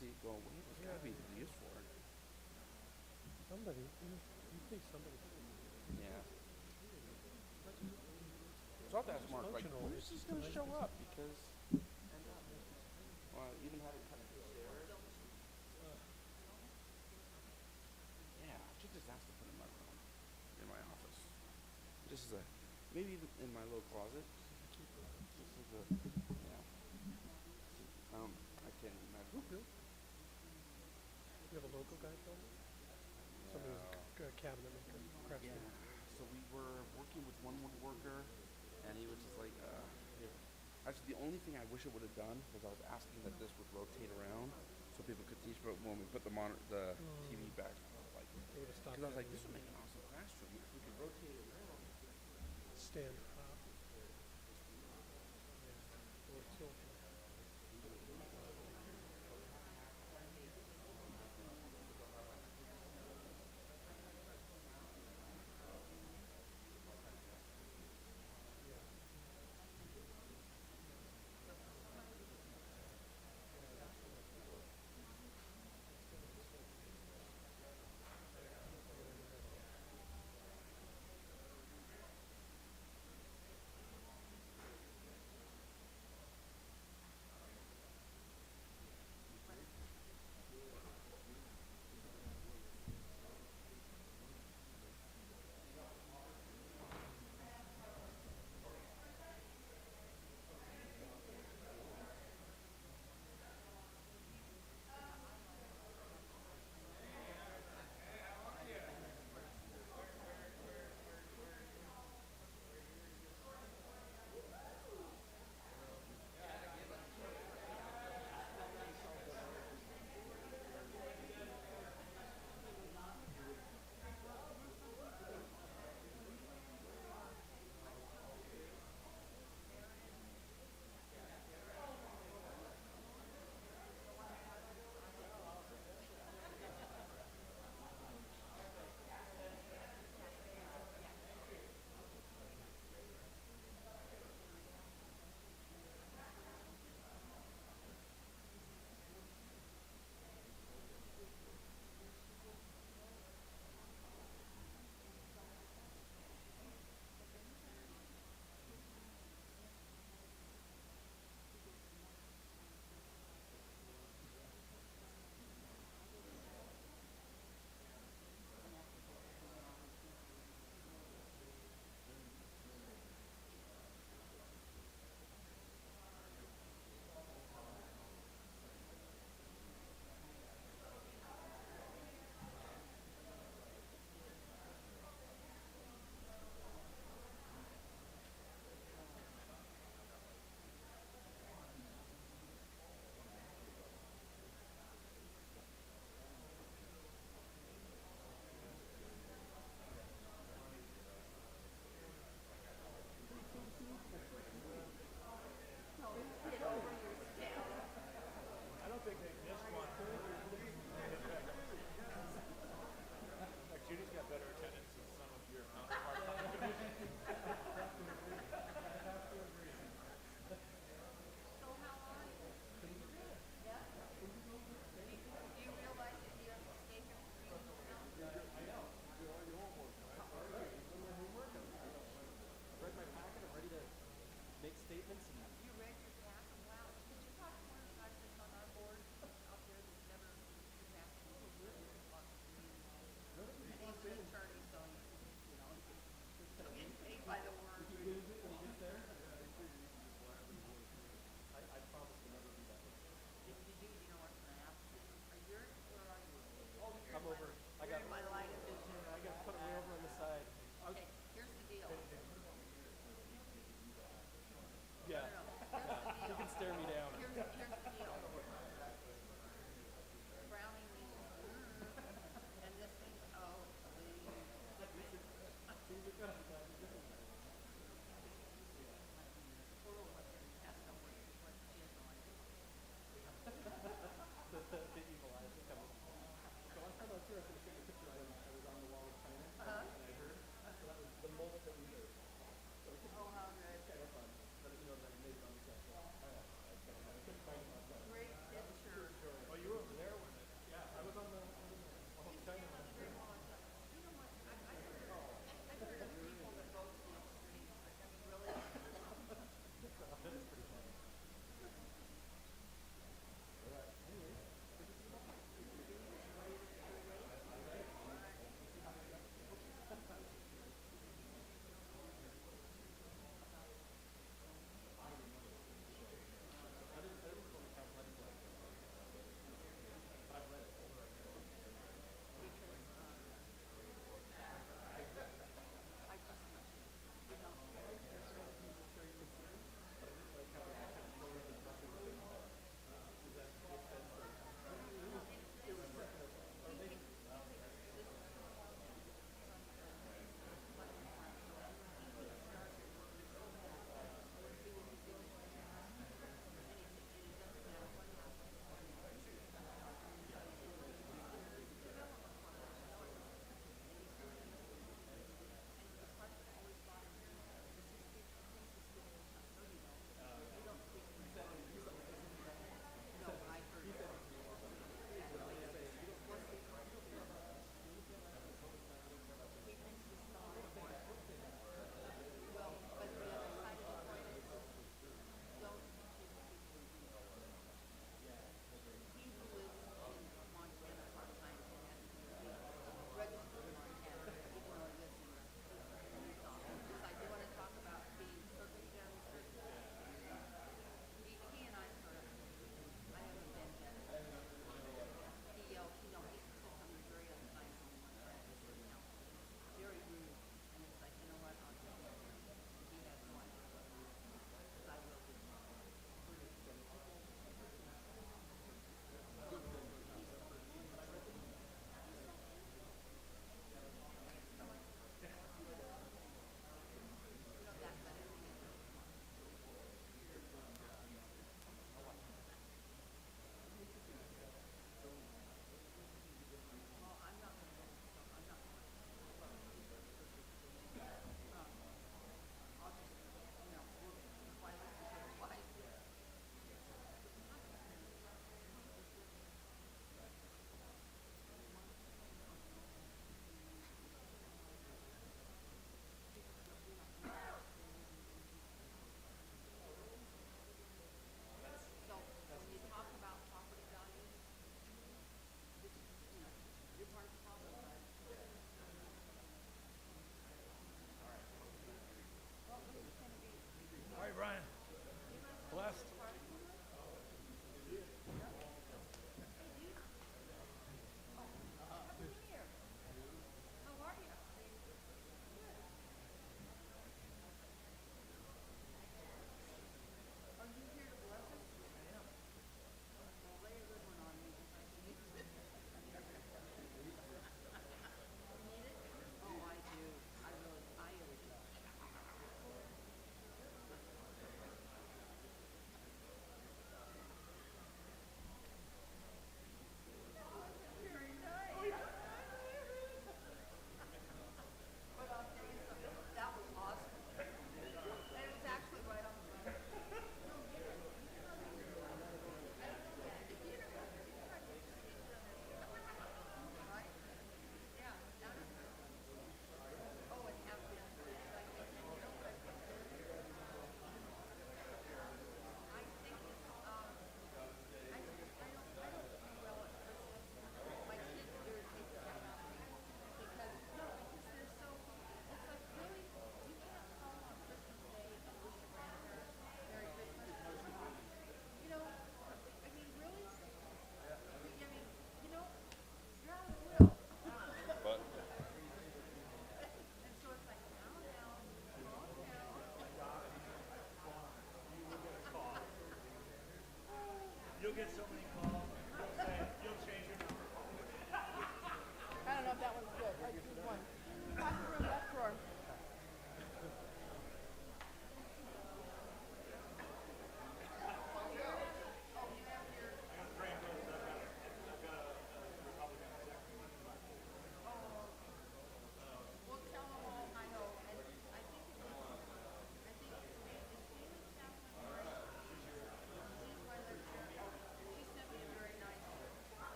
see, go, what is this Yeah. gotta be used for? Somebody, you think somebody. Yeah. So I'll have to ask It's Mark, like, functional. when is It's this just a gonna nice show piece of. up? Because, even having cut the stairs. Yeah, I should just ask to put it in my room, in my office. Just as a, maybe even in my little closet. Just as a, I can't imagine. Who built? You have a local guy build it? Somebody who's a cabinet maker, Yeah. craftsman. So we were working with one woodworker, and he was just like, here. Actually, the only thing I wish it would have done was I was asking that this would rotate around so people could teach. But when we put the TV back, I was like, They would have stopped. because I was like, this would make an awesome classroom if we could rotate it around. Stand up. Yeah. Or tilt.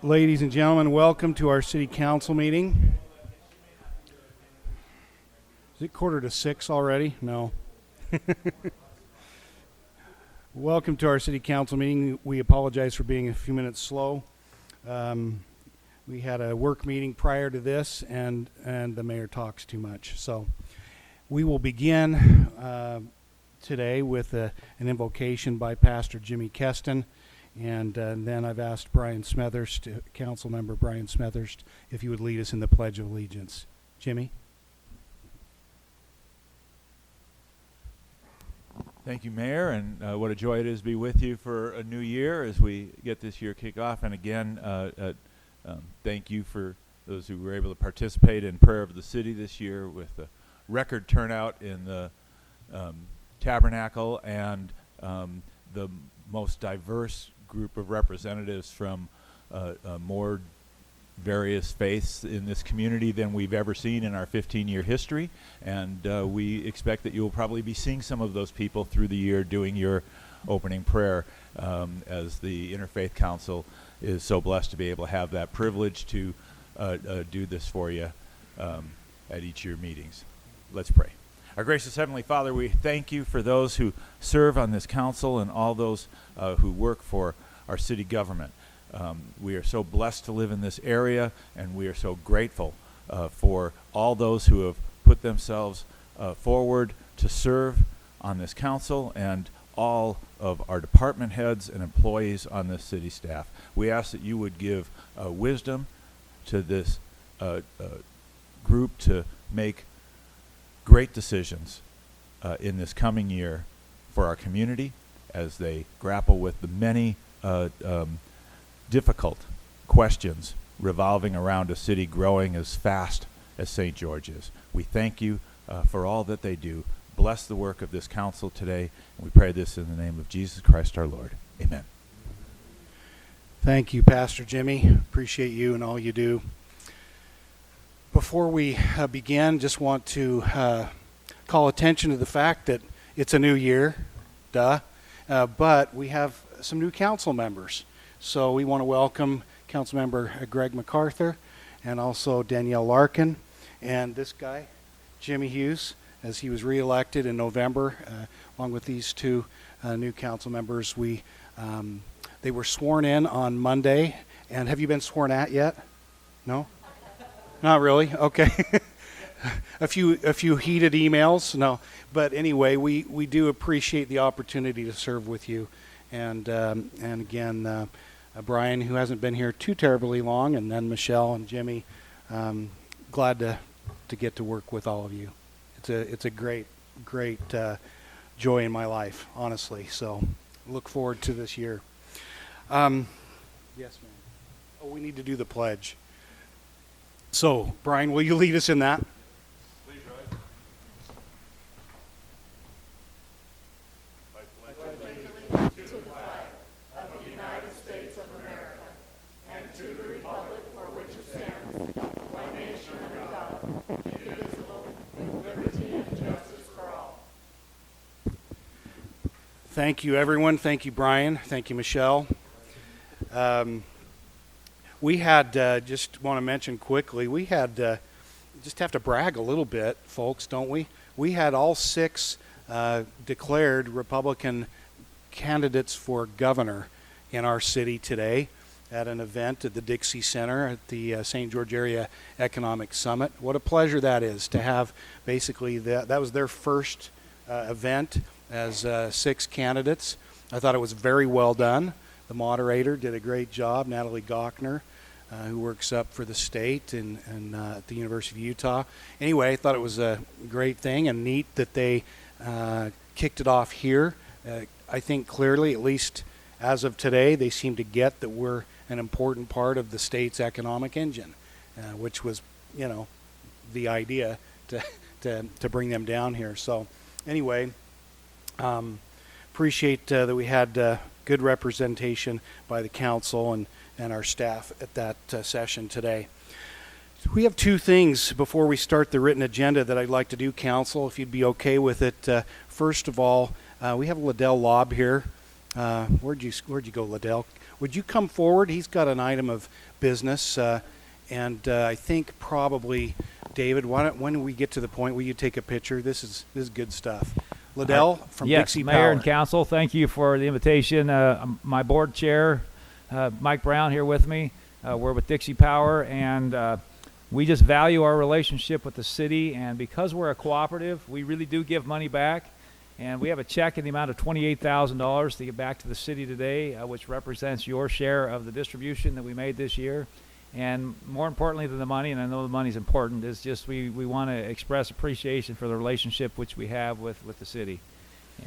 Ladies and gentlemen, welcome to our city council meeting. Is it 5:45 already? No. Welcome to our city council meeting. We apologize for being a few minutes slow. We had a work meeting prior to this, and the mayor talks too much. So we will begin today with an invocation by Pastor Jimmy Keston. And then I've asked Brian Smethurst, council member Brian Smethurst, if he would lead us in the Pledge of Allegiance. Jimmy? Thank you, Mayor, and what a joy it is to be with you for a new year as we get this year kicked off. And again, thank you for those who were able to participate in Prayer of the City this year with a record turnout in the Tabernacle and the most diverse group of representatives from more various faiths in this community than we've ever seen in our 15-year history, and we expect that you'll probably be seeing some of those people through the year doing your opening prayer, as the Interfaith Council is so blessed to be able to have that privilege to do this for you at each of your meetings. Let's pray. Our gracious Heavenly Father, we thank you for those who serve on this council and all those who work for our city government. We are so blessed to live in this area, and we are so grateful for all those who have put themselves forward to serve on this council and all of our department heads and employees on this city staff. We ask that you would give wisdom to this group to make great decisions in this coming year for our community as they grapple with the many difficult questions revolving around a city growing as fast as St. George is. We thank you for all that they do. Bless the work of this council today, and we pray this in the name of Jesus Christ our Lord. Amen. Thank you, Pastor Jimmy. Appreciate you and all you do. Before we begin, just want to call attention to the fact that it's a new year, but we have some new council members. So we want to welcome Councilmember Greg MacArthur and also Danielle Larkin and this guy, Jimmy Hughes, as he was reelected in November, along with these two new council members. They were sworn in on Monday. And have you been sworn at yet? No? Not really? Okay. a few heated emails? No. But anyway, we do appreciate the opportunity to serve with you. And again, Brian, who hasn't been here too terribly long, and then Michelle and Jimmy, glad to get to work with all of you. It's a great joy in my life, honestly. So look forward to this year. Yes, ma'am. Oh, we need to do the pledge. So, Brian, will you lead us in that? Please rise. I pledge allegiance to the flag of the United States of America and to the republic for which it stands, one nation under God, indivisible, with liberty and justice for all. Thank you, everyone. Thank you, Brian. Thank you, Michelle. We had, just want to mention quickly, we had, just have to brag a little bit, folks, don't we? We had all 6 declared Republican candidates for governor in our city today at an event at the Dixie Center at the St. George Area Economic Summit. What a pleasure that is to have basically that was their first event as 6 candidates. I thought it was very well done. The moderator did a great job, Natalie Gochner, who works up for the state and at the University of Utah. Anyway, I thought it was a great thing and neat that they kicked it off here. I think clearly, at least as of today, they seem to get that we're an important part of the state's economic engine, which was, the idea to bring them down here. So anyway, appreciate that we had good representation by the council and our staff at that session today. We have 2 things before we start the written agenda that I'd like to do, council, if you'd be okay with it. First of all, we have Liddell Lobb here. Where'd you go, Liddell? Would you come forward? He's got an item of business, and I think probably David. When we get to the point, will you take a picture? This is good stuff. Liddell from yes, Dixie Mayor Power. and Council, thank you for the invitation. My board chair, Mike Brown, here with me. We're with Dixie Power, and we just value our relationship with the city. And because we're a cooperative, we really do give money back. And we have a check in the amount of $28,000 to get back to the city today, which represents your share of the distribution that we made this year. And more importantly than the money, and I know the money's important, is just we want to express appreciation for the relationship which we have with the city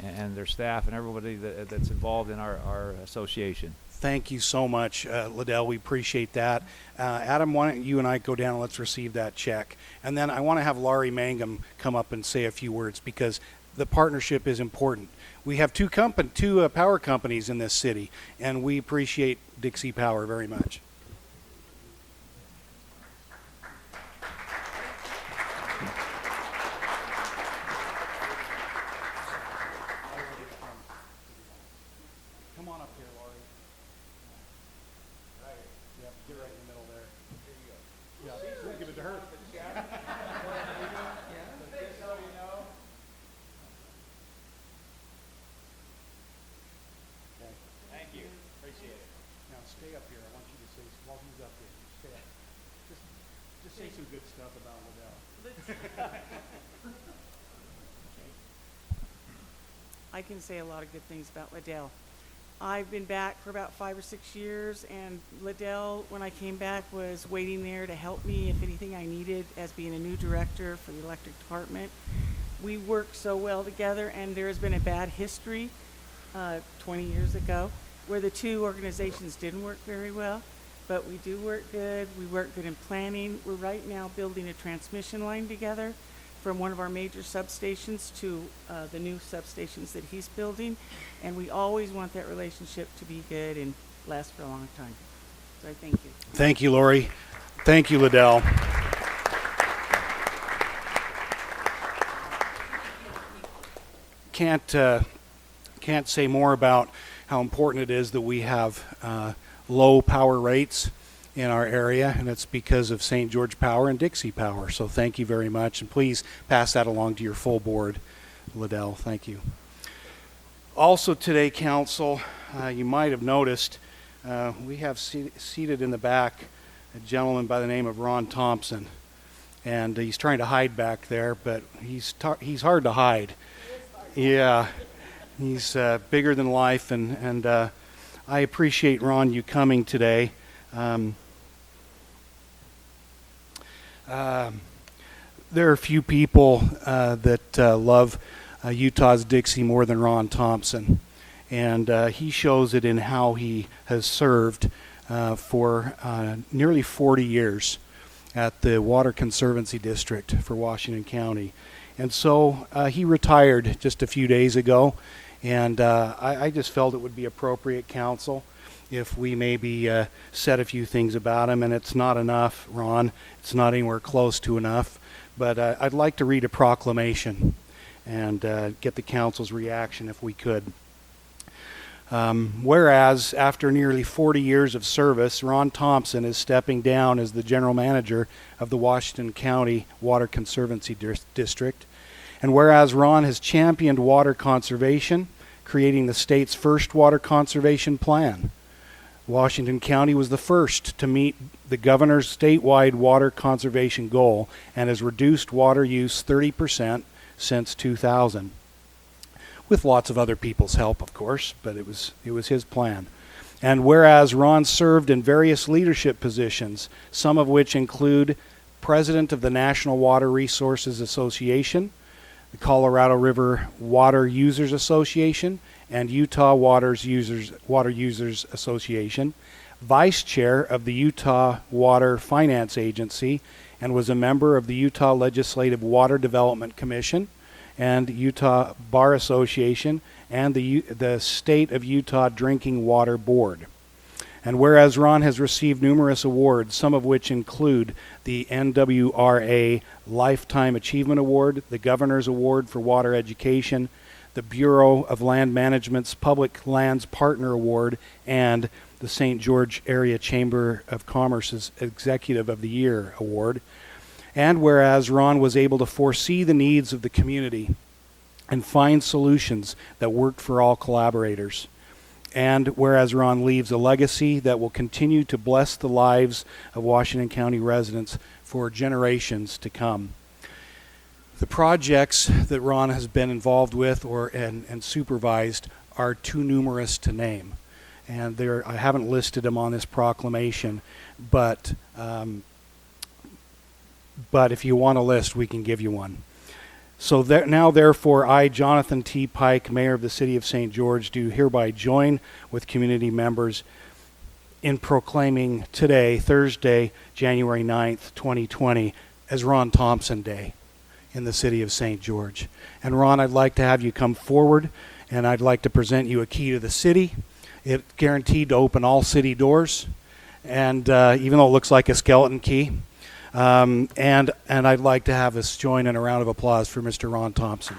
and their staff and everybody that's involved in our association. Thank you so much, Liddell. We appreciate that. Adam, why don't you and I go down and let's receive that check. And then I want to have Laurie Mangum come up and say a few words because the partnership is important. We have two power companies in this city, and we appreciate Dixie Power very much. Come on up here, Laurie. Right here. Yep, get right in the middle there. Here you go. Yeah, we'll give it to her. Thank you. Appreciate it. Now stay up here. I want you to say, while he's up here, stay up. Just say some good stuff about Liddell. I can say a lot of good things about Liddell. I've been back for about 5 or 6 years, and Liddell, when I came back, was waiting there to help me if anything I needed as being a new director for the electric department. We work so well together, and there has been a bad history 20 years ago where the two organizations didn't work very well, but we do work good. We work good in planning. We're right now building a transmission line together from one of our major substations to the new substations that he's building, and we always want that relationship to be good and last for a long time. So I thank you. Thank you, Laurie. Thank you, Liddell. Can't say more about how important it is that we have low power rates in our area, and it's because of St. George Power and Dixie Power. So thank you very much, and please pass that along to your full board, Liddell. Thank you. Also today, Council, you might have noticed we have seated in the back a gentleman by the name of Ron Thompson, and he's trying to hide back there, but he's hard to hide. Yeah, he's bigger than life, and I appreciate, Ron, you coming today. There are a few people that love Utah's Dixie more than Ron Thompson, and he shows it in how he has served for nearly 40 years at the Water Conservancy District for Washington County. And so he retired just a few days ago, and I just felt it would be appropriate, Council, if we maybe said a few things about him. And it's not enough, Ron. It's not anywhere close to enough. But I'd like to read a proclamation and get the Council's reaction if we could. Whereas, after nearly 40 years of service, Ron Thompson is stepping down as the General Manager of the Washington County Water Conservancy District. And whereas Ron has championed water conservation, creating the state's first water conservation plan. Washington County was the first to meet the governor's statewide water conservation goal and has reduced water use 30% since 2000. With lots of other people's help, of course, but it was his plan. And whereas Ron served in various leadership positions, some of which include President of the National Water Resources Association, the Colorado River Water Users Association, and Utah Water Users Association, Vice Chair of the Utah Water Finance Agency, and was a member of the Utah Legislative Water Development Commission, and Utah Bar Association, and the State of Utah Drinking Water Board. And whereas Ron has received numerous awards, some of which include the NWRA Lifetime Achievement Award, the Governor's Award for Water Education, the Bureau of Land Management's Public Lands Partner Award, and the St. George Area Chamber of Commerce's Executive of the Year Award. And whereas Ron was able to foresee the needs of the community and find solutions that worked for all collaborators. And whereas Ron leaves a legacy that will continue to bless the lives of Washington County residents for generations to come. The projects that Ron has been involved with and supervised are too numerous to name. And I haven't listed them on this proclamation, but if you want a list, we can give you one. So now, therefore, I, Jonathan T. Pike, Mayor of the City of St. George, do hereby join with community members in proclaiming today, Thursday, January 9th, 2020, as Ron Thompson Day in the City of St. George. And Ron, I'd like to have you come forward, and I'd like to present you a key to the city. It's guaranteed to open all city doors, and even though it looks like a skeleton key. And I'd like to have us join in a round of applause for Mr. Ron Thompson.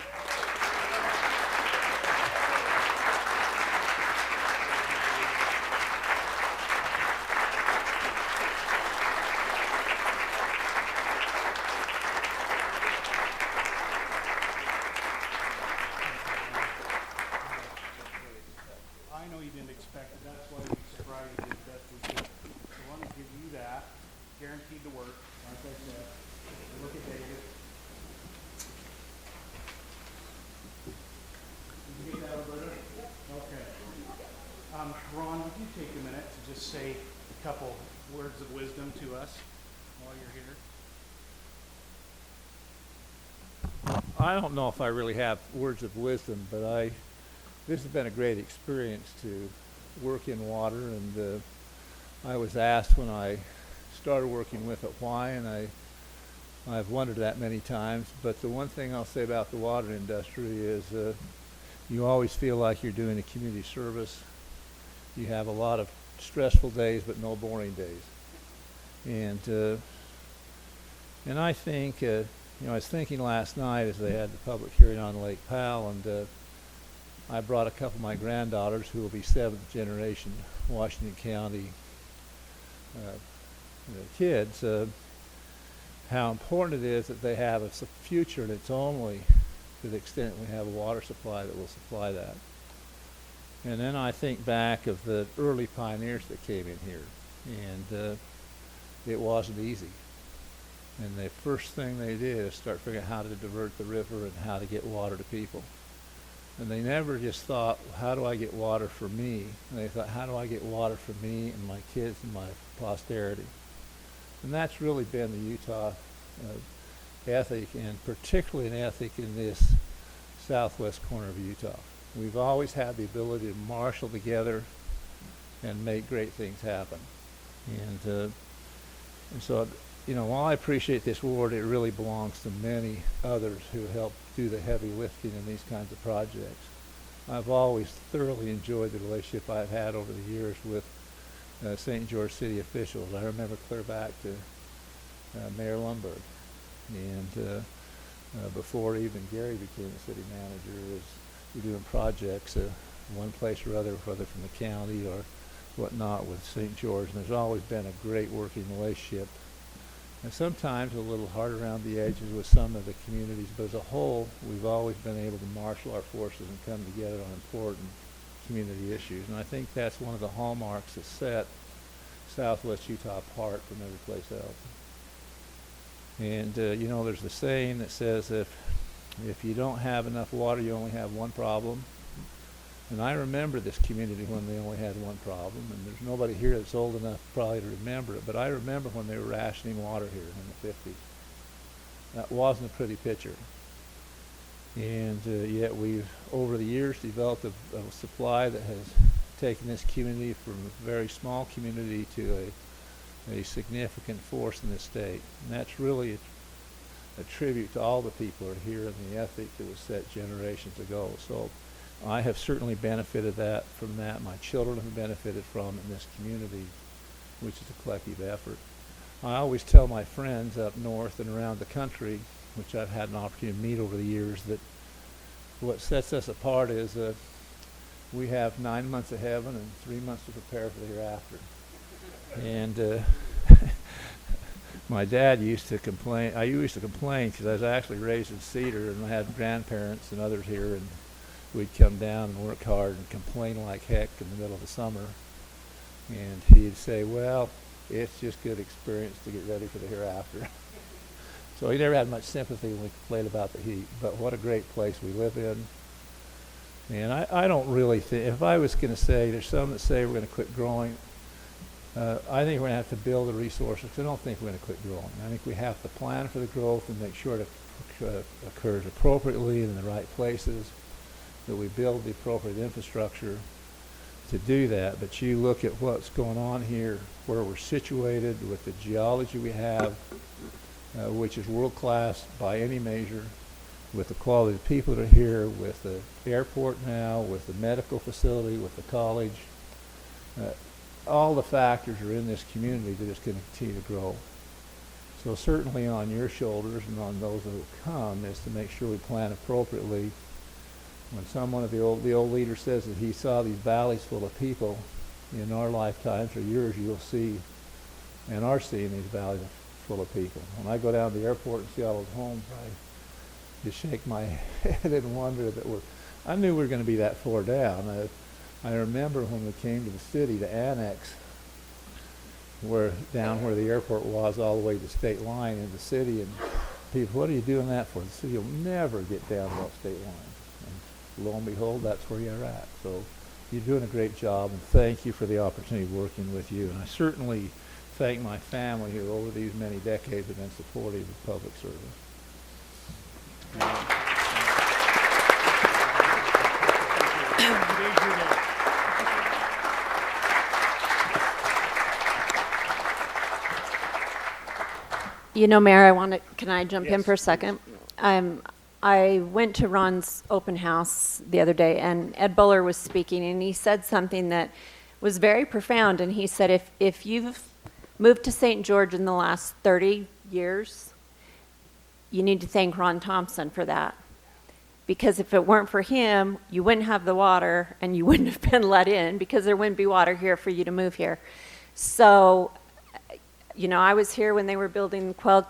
I know you didn't expect it. That's why we surprised you as best we could. So I want to give you that. Guaranteed to work. Like I said, look at David. Did you get that, Alberta? Okay. Ron, would you take a minute to just say a couple words of wisdom to us while you're here? I don't know if I really have words of wisdom, but this has been a great experience to work in water, and I was asked when I started working with it why, and I've wondered that many times. But the one thing I'll say about the water industry is you always feel like you're doing a community service. You have a lot of stressful days, but no boring days. And I think, I was thinking last night as they had the public hearing on Lake Powell, and I brought a couple of my granddaughters who will be seventh generation Washington County kids, how important it is that they have a future, and it's only to the extent we have a water supply that will supply that. And then I think back of the early pioneers that came in here, and it wasn't easy. And the first thing they did is start figuring out how to divert the river and how to get water to people. And they never just thought, how do I get water for me? And they thought, how do I get water for me and my kids and my posterity? And that's really been the Utah ethic, and particularly an ethic in this southwest corner of Utah. We've always had the ability to marshal together and make great things happen. And so, while I appreciate this award, it really belongs to many others who help do the heavy lifting in these kinds of projects. I've always thoroughly enjoyed the relationship I've had over the years with St. George City officials. I remember clear back to Mayor Lundberg, and before even Gary became the city manager, as we're doing projects one place or other, whether from the county or whatnot, with St. George. And there's always been a great working relationship. And sometimes a little hard around the edges with some of the communities, but as a whole, we've always been able to marshal our forces and come together on important community issues. And I think that's one of the hallmarks that set Southwest Utah apart from every place else. And there's the saying that says if you don't have enough water, you only have one problem. And I remember this community when they only had one problem, and there's nobody here that's old enough probably to remember it, but I remember when they were rationing water here in the 50s. That wasn't a pretty picture. And yet we've, over the years, developed a supply that has taken this community from a very small community to a significant force in the state. And that's really a tribute to all the people who are here and the ethic that was set generations ago. So I have certainly benefited from that. My children have benefited from it in this community, which is a collective effort. I always tell my friends up north and around the country, which I've had an opportunity to meet over the years, that what sets us apart is we have 9 months of heaven and 3 months to prepare for the hereafter. And my dad used to complain. I used to complain because I was actually raised in Cedar, and I had grandparents and others here, and we'd come down and work hard and complain like heck in the middle of the summer. And he'd say, well, it's just good experience to get ready for the hereafter. So he never had much sympathy when we complained about the heat. But what a great place we live in. And I don't really think, if I was going to say, there's some that say we're going to quit growing. I think we're going to have to build the resources. I don't think we're going to quit growing. I think we have to plan for the growth and make sure it occurs appropriately and in the right places, that we build the appropriate infrastructure to do that. But you look at what's going on here, where we're situated with the geology we have, which is world class by any measure, with the quality of the people that are here, with the airport now, with the medical facility, with the college. All the factors are in this community that is going to continue to grow. So certainly on your shoulders and on those that will come is to make sure we plan appropriately. When someone of the old leader says that he saw these valleys full of people, in our lifetimes or yours, you'll see and are seeing these valleys full of people. When I go down to the airport and see all those homes, I just shake my head and wonder that I knew we were going to be that far down. I remember when we came to the city to annex, down where the airport was, all the way to the state line in the city, and people, what are you doing that for? The city will never get down to that state line. And lo and behold, that's where you're at. So you're doing a great job, and thank you for the opportunity of working with you. And I certainly thank my family who over these many decades have been supportive of public service. You know, Mayor, can I jump in Yes. for a second? I went to Ron's open house the other day, and Ed Buller was speaking, and he said something that was very profound. And he said, if you've moved to St. George in the last 30 years, you need to thank Ron Thompson for that. Because if it weren't for him, you wouldn't have the water, and you wouldn't have been let in, because there wouldn't be water here for you to move here. So, you know, I was here when they were building Quail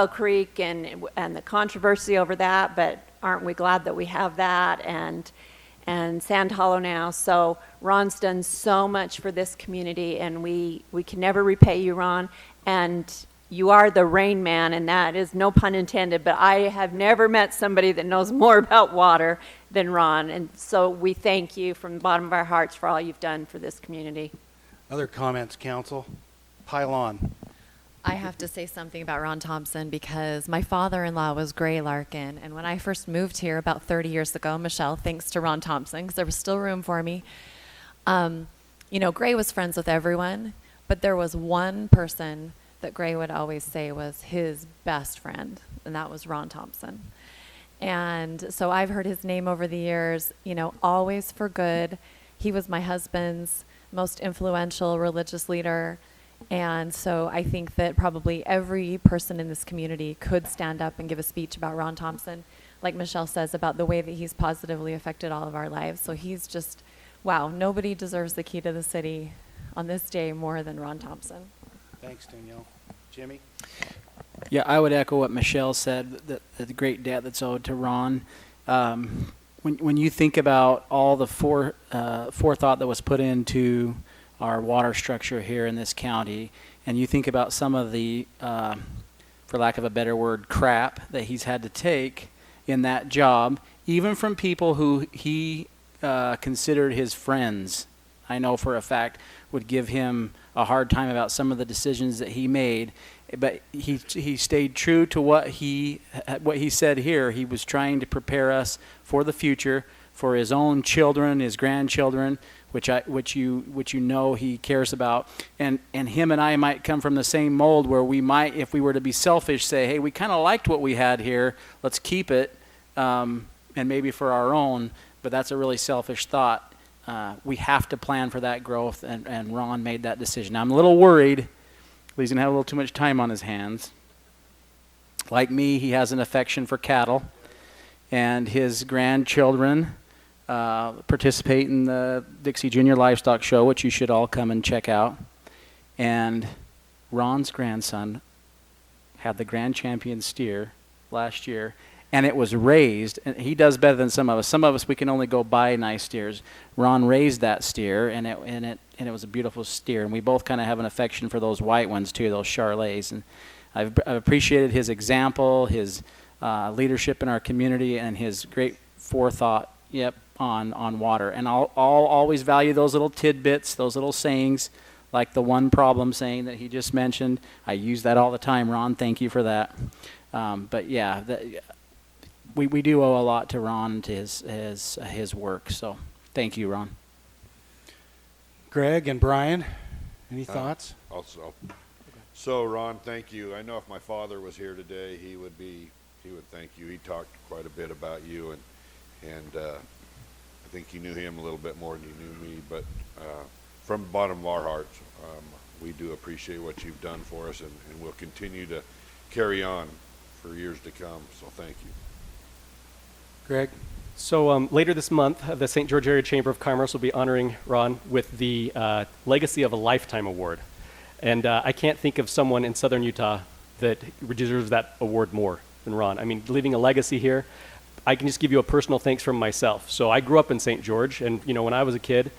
Creek and the controversy over that, but aren't we glad that we have that, and Sand Hollow now. So Ron's done so much for this community, and we can never repay you, Ron. And you are the Rain Man, and that is no pun intended, but I have never met somebody that knows more about water than Ron. And so we thank you from the bottom of our hearts for all you've done for this community. Other comments, council? Pile on. I have to say something about Ron Thompson because my father-in-law was Gray Larkin, and when I first moved here about 30 years ago, Michelle, thanks to Ron Thompson, because there was still room for me, you know, Gray was friends with everyone, but there was one person that Gray would always say was his best friend, and that was Ron Thompson. And so I've heard his name over the years, you know, always for good. He was my husband's most influential religious leader. And so I think that probably every person in this community could stand up and give a speech about Ron Thompson, like Michelle says, about the way that he's positively affected all of our lives. So he's just, wow, nobody deserves the key to the city on this day more than Ron Thompson. Thanks, Danielle. Jimmy? Yeah, I would echo what Michelle said, the great debt that's owed to Ron. When you think about all the forethought that was put into our water structure here in this county, and you think about some of the, for lack of a better word, crap that he's had to take in that job, even from people who he considered his friends, I know for a fact, would give him a hard time about some of the decisions that he made. But he stayed true to what he said here. He was trying to prepare us for the future, for his own children, his grandchildren, which you know he cares about. And him and I might come from the same mold, where we might, if we were to be selfish, say, hey, we kind of liked what we had here, let's keep it, and maybe for our own. But that's a really selfish thought. We have to plan for that growth, and Ron made that decision. Now, I'm a little worried he's going to have a little too much time on his hands. Like me, he has an affection for cattle, and his grandchildren participate in the Dixie Junior Livestock Show, which you should all come and check out. And Ron's grandson had the grand champion steer last year, and it was raised. And he does better than some of us. Some of us, we can only go buy nice steers. Ron raised that steer, and it was a beautiful steer. And we both kind of have an affection for those white ones too, those Charolais. And I've appreciated his example, his leadership in our community, and his great forethought. On water. And I'll always value those little tidbits, those little sayings, like the one problem saying that he just mentioned. I use that all the time, Ron. Thank you for that. But yeah, we do owe a lot to Ron and to his work. So thank you, Ron. Greg and Brian, any thoughts? So Ron, thank you. I know if my father was here today, he would thank you. He talked quite a bit about you, and I think you knew him a little bit more than you knew me, but from the bottom of our hearts, we do appreciate what you've done for us, and we'll continue to carry on for years to come, so thank you. Greg? So later this month, the St. George Area Chamber of Commerce will be honoring Ron with the Legacy of a Lifetime Award. And I can't think of someone in southern Utah that deserves that award more than Ron. I mean, leaving a legacy here. I can just give you a personal thanks from myself. So I grew up in St. George, and when I was a kid,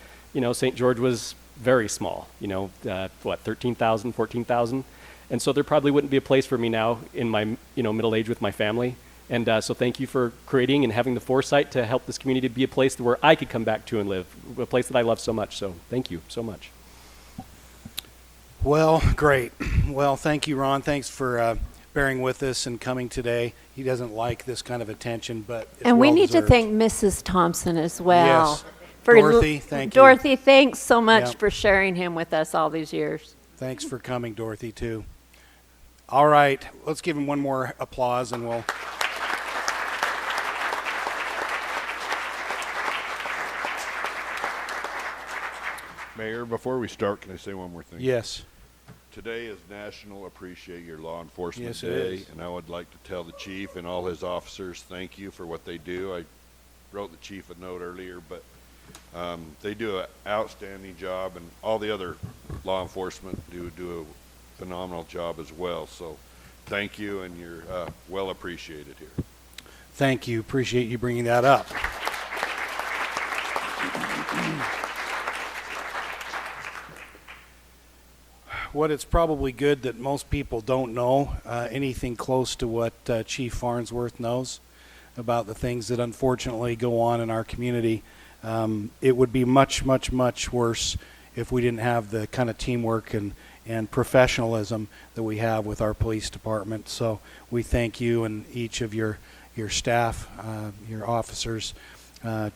St. George was very small. 13,000, 14,000, and so there probably wouldn't be a place for me now in my middle age with my family. And so thank you for creating and having the foresight to help this community be a place where I could come back to and live, a place that I love so much. So thank you so much. Well, great. Well, thank you, Ron. Thanks for bearing with us and coming today. He doesn't like this kind of attention, but it's And we need to well-deserved. thank Mrs. Thompson as well. Yes. Dorothy, thank you. Dorothy, thanks so much Yep. for sharing him with us all these years. Thanks for coming, Dorothy, too. All right, let's give him one more applause, and we'll... Mayor, before we start, can I say one more thing? Yes. Today is National Appreciate Your Law Enforcement Yes, it Day, is. and I would like to tell the chief and all his officers thank you for what they do. I wrote the chief a note earlier, but they do an outstanding job, and all the other law enforcement do a phenomenal job as well. So thank you, and you're well appreciated here. Thank you. Appreciate you bringing that up. What it's probably good that most people don't know anything close to what Chief Farnsworth knows about the things that unfortunately go on in our community. It would be much, much, much worse if we didn't have the kind of teamwork and professionalism that we have with our police department. So we thank you and each of your staff, your officers,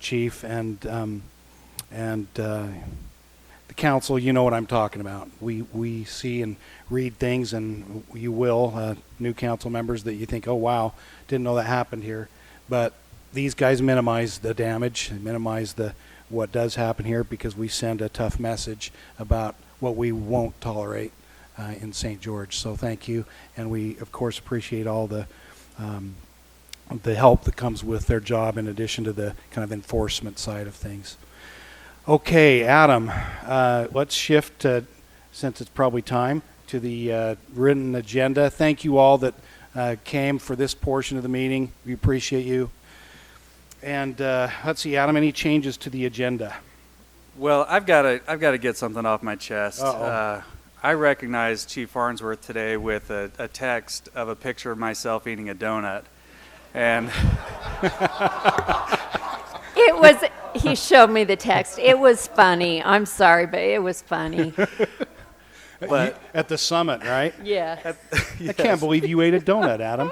Chief, and the council. You know what I'm talking about. We see and read things, and you will, new council members, that you think, oh wow, didn't know that happened here. But these guys minimize the damage and minimize what does happen here, because we send a tough message about what we won't tolerate in St. George. So thank you, and we of course appreciate all the help that comes with their job, in addition to the kind of enforcement side of things. Okay, Adam, let's shift, since it's probably time, to the written agenda. Thank you all that came for this portion of the meeting. We appreciate you. And let's see, Adam, any changes to the agenda? Well, I've got to get something off my chest. Uh-oh. I recognized Chief Farnsworth today with a text of a picture of myself eating a donut, and It was, he showed me the text. It was funny. I'm sorry, but it was funny. but At the summit, right? Yeah. I can't believe you ate a donut, Adam.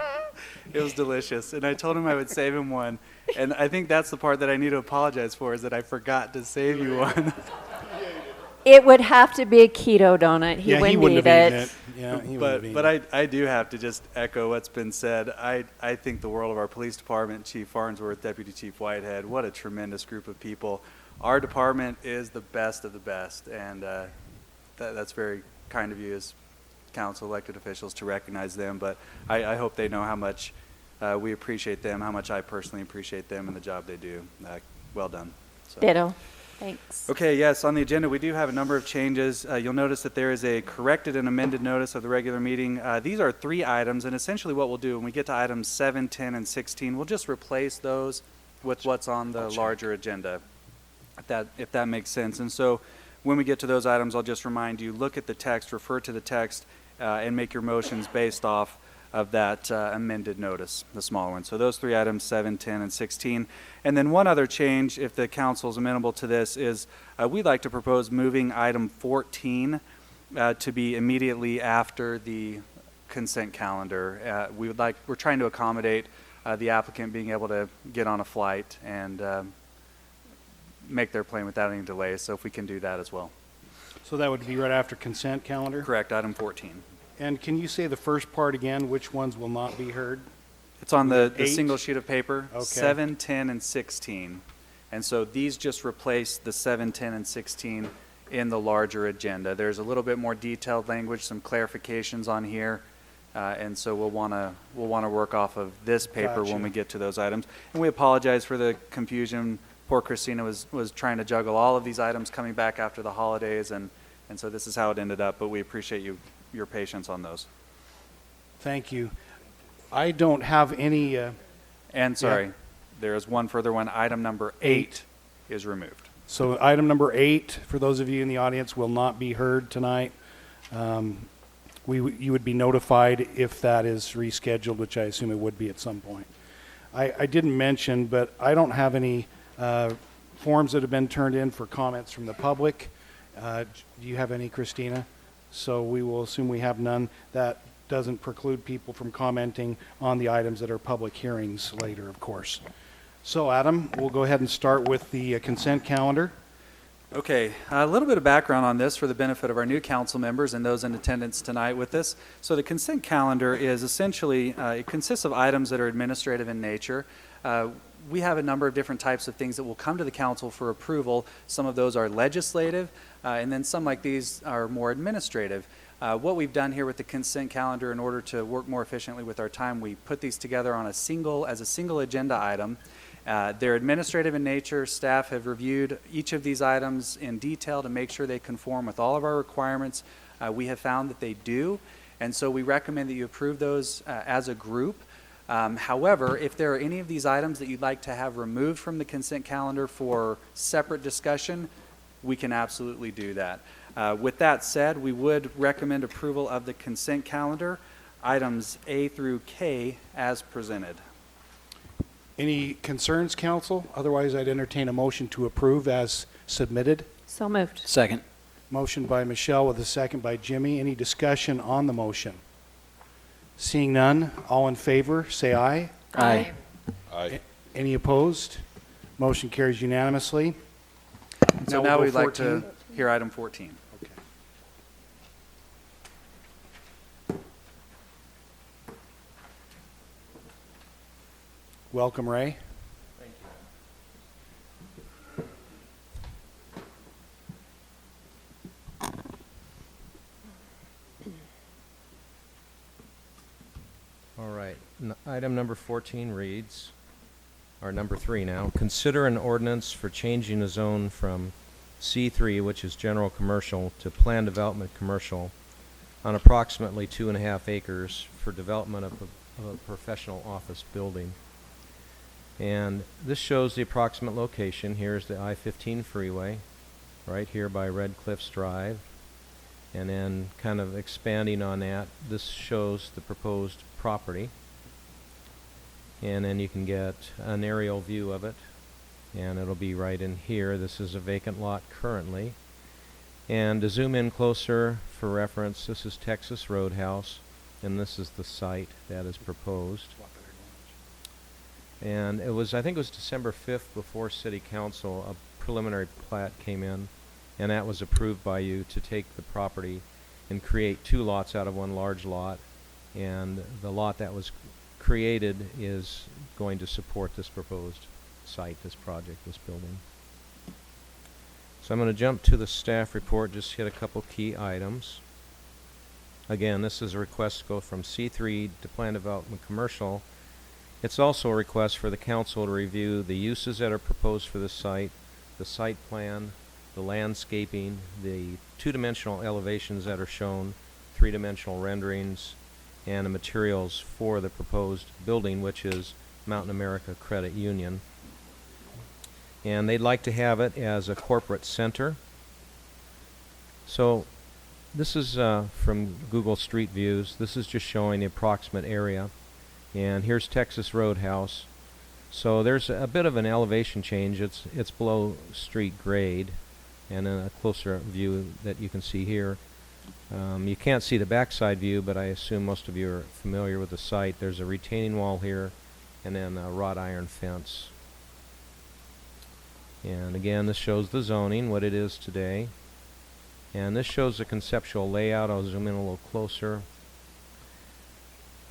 it was delicious. And I told him I would save him one, and I think that's the part that I need to apologize for, is that I forgot to save you one. It would have to be a keto donut. He wouldn't have eat eaten it. Yeah, he wouldn't have eaten But it. I do have to just echo what's been said. I think the world of our police department, Chief Farnsworth, Deputy Chief Whitehead, what a tremendous group of people. Our department is the best of the best, and that's very kind of you as council elected officials to recognize them. But I hope they know how much we appreciate them, how much I personally appreciate them and the job they do. Well done. So. Ditto. Thanks. Okay, yes, on the agenda, we do have a number of changes. You'll notice that there is a corrected and amended notice of the regular meeting. These are 3 items, and essentially what we'll do when we get to items 7, 10, and 16, we'll just replace those with what's on the larger agenda, if that makes sense. And so when we get to those items, I'll just remind you, look at the text, refer to the text, and make your motions based off of that amended notice, the smaller one. So those 3 items, 7, 10, and 16. And then one other change, if the council is amenable to this, is we'd like to propose moving item 14 to be immediately after the consent calendar. We're trying to accommodate the applicant being able to get on a flight and make their plane without any delay. So if we can do that as well. So that would be right after consent calendar? Correct, item 14. And can you say the first part again, which ones will not be heard? It's on the 8? single sheet of paper, Okay. 7, 10, and 16. And so these just replace the 7, 10, and 16 in the larger agenda. There's a little bit more detailed language, some clarifications on here. And so we'll want to work off of this paper Gotcha. when we get to those items. And we apologize for the confusion. Poor Christina was trying to juggle all of these items coming back after the holidays, and so this is how it ended up, but we appreciate your patience on those. Thank you. I don't have any, And sorry, there is one further one. Item number 8 is removed. so item number 8, for those of you in the audience, will not be heard tonight. You would be notified if that is rescheduled, which I assume it would be at some point. I didn't mention, but I don't have any forms that have been turned in for comments from the public. Do you have any, Christina? So we will assume we have none. That doesn't preclude people from commenting on the items that are public hearings later, of course. So Adam, we'll go ahead and start with the consent calendar. Okay, a little bit of background on this for the benefit of our new council members and those in attendance tonight with us. So the consent calendar is essentially, it consists of items that are administrative in nature. We have a number of different types of things that will come to the council for approval. Some of those are legislative, and then some like these are more administrative. What we've done here with the consent calendar in order to work more efficiently with our time, we put these together on as a single agenda item. They're administrative in nature. Staff have reviewed each of these items in detail to make sure they conform with all of our requirements. We have found that they do, and so we recommend that you approve those as a group. However, if there are any of these items that you'd like to have removed from the consent calendar for separate discussion, we can absolutely do that. With that said, we would recommend approval of the consent calendar, items A through K as presented. Any concerns, council? Otherwise, I'd entertain a motion to approve as submitted. So moved. Second. Motion by Michelle with a second by Jimmy. Any discussion on the motion? Seeing none, all in favor, say aye. Aye. Aye. Any opposed? Motion carries unanimously. So we'll now go we'd like 14. to hear item 14. Okay. Welcome, Ray. All right. Item number 14 reads, or number 3 now, consider an ordinance for changing the zone from C3, which is general commercial, to planned development commercial on approximately 2.5 acres for development of a professional office building. And this shows the approximate location. Here's the I-15 freeway, right here by Red Cliffs Drive. And then kind of expanding on that, this shows the proposed property. And then you can get an aerial view of it. And it'll be right in here. This is a vacant lot currently. And to zoom in closer for reference, this is Texas Roadhouse. And this is the site that is proposed. And it was, I think it was December 5th before City Council, a preliminary plat came in. And that was approved by you to take the property and create 2 lots out of one large lot. And the lot that was created is going to support this proposed site, this project, this building. So I'm going to jump to the staff report, just hit a couple key items. Again, this is a request to go from C3 to planned development commercial. It's also a request for the council to review the uses that are proposed for the site plan, the landscaping, the two-dimensional elevations that are shown, three-dimensional renderings, and the materials for the proposed building, which is Mountain America Credit Union. And they'd like to have it as a corporate center. So this is from Google Street Views. This is just showing the approximate area. And here's Texas Roadhouse. So there's a bit of an elevation change. It's below street grade, and in a closer view that you can see here. You can't see the backside view, but I assume most of you are familiar with the site. There's a retaining wall here, and then a wrought iron fence. And again, this shows the zoning, what it is today. And this shows the conceptual layout. I'll zoom in a little closer.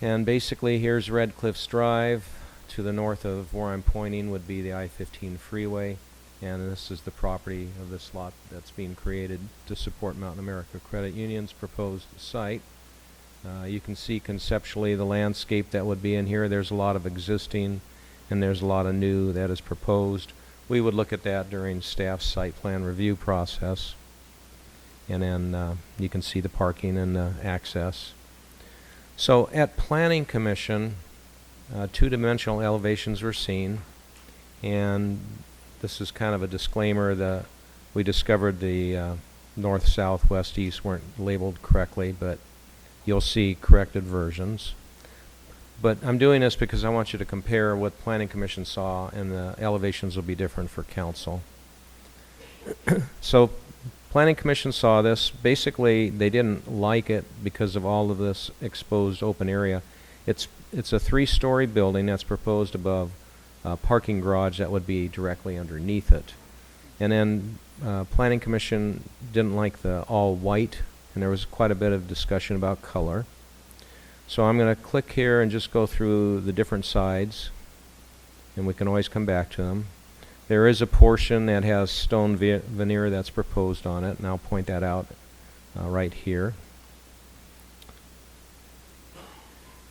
And basically, here's Red Cliffs Drive. To the north of where I'm pointing would be the I-15 freeway. And this is the property of this lot that's being created to support Mountain America Credit Union's proposed site. You can see conceptually the landscape that would be in here. There's a lot of existing, and there's a lot of new that is proposed. We would look at that during staff's site plan review process. And then you can see the parking and the access. So at Planning Commission, two-dimensional elevations were seen, and this is kind of a disclaimer. We discovered the north, south, west, east weren't labeled correctly, but you'll see corrected versions. But I'm doing this because I want you to compare what Planning Commission saw, and the elevations will be different for council. So Planning Commission saw this. Basically, they didn't like it because of all of this exposed open area. It's a 3-story building that's proposed above a parking garage that would be directly underneath it. And then Planning Commission didn't like the all white, and there was quite a bit of discussion about color. So I'm going to click here and just go through the different sides, and we can always come back to them. There is a portion that has stone veneer that's proposed on it, and I'll point that out right here.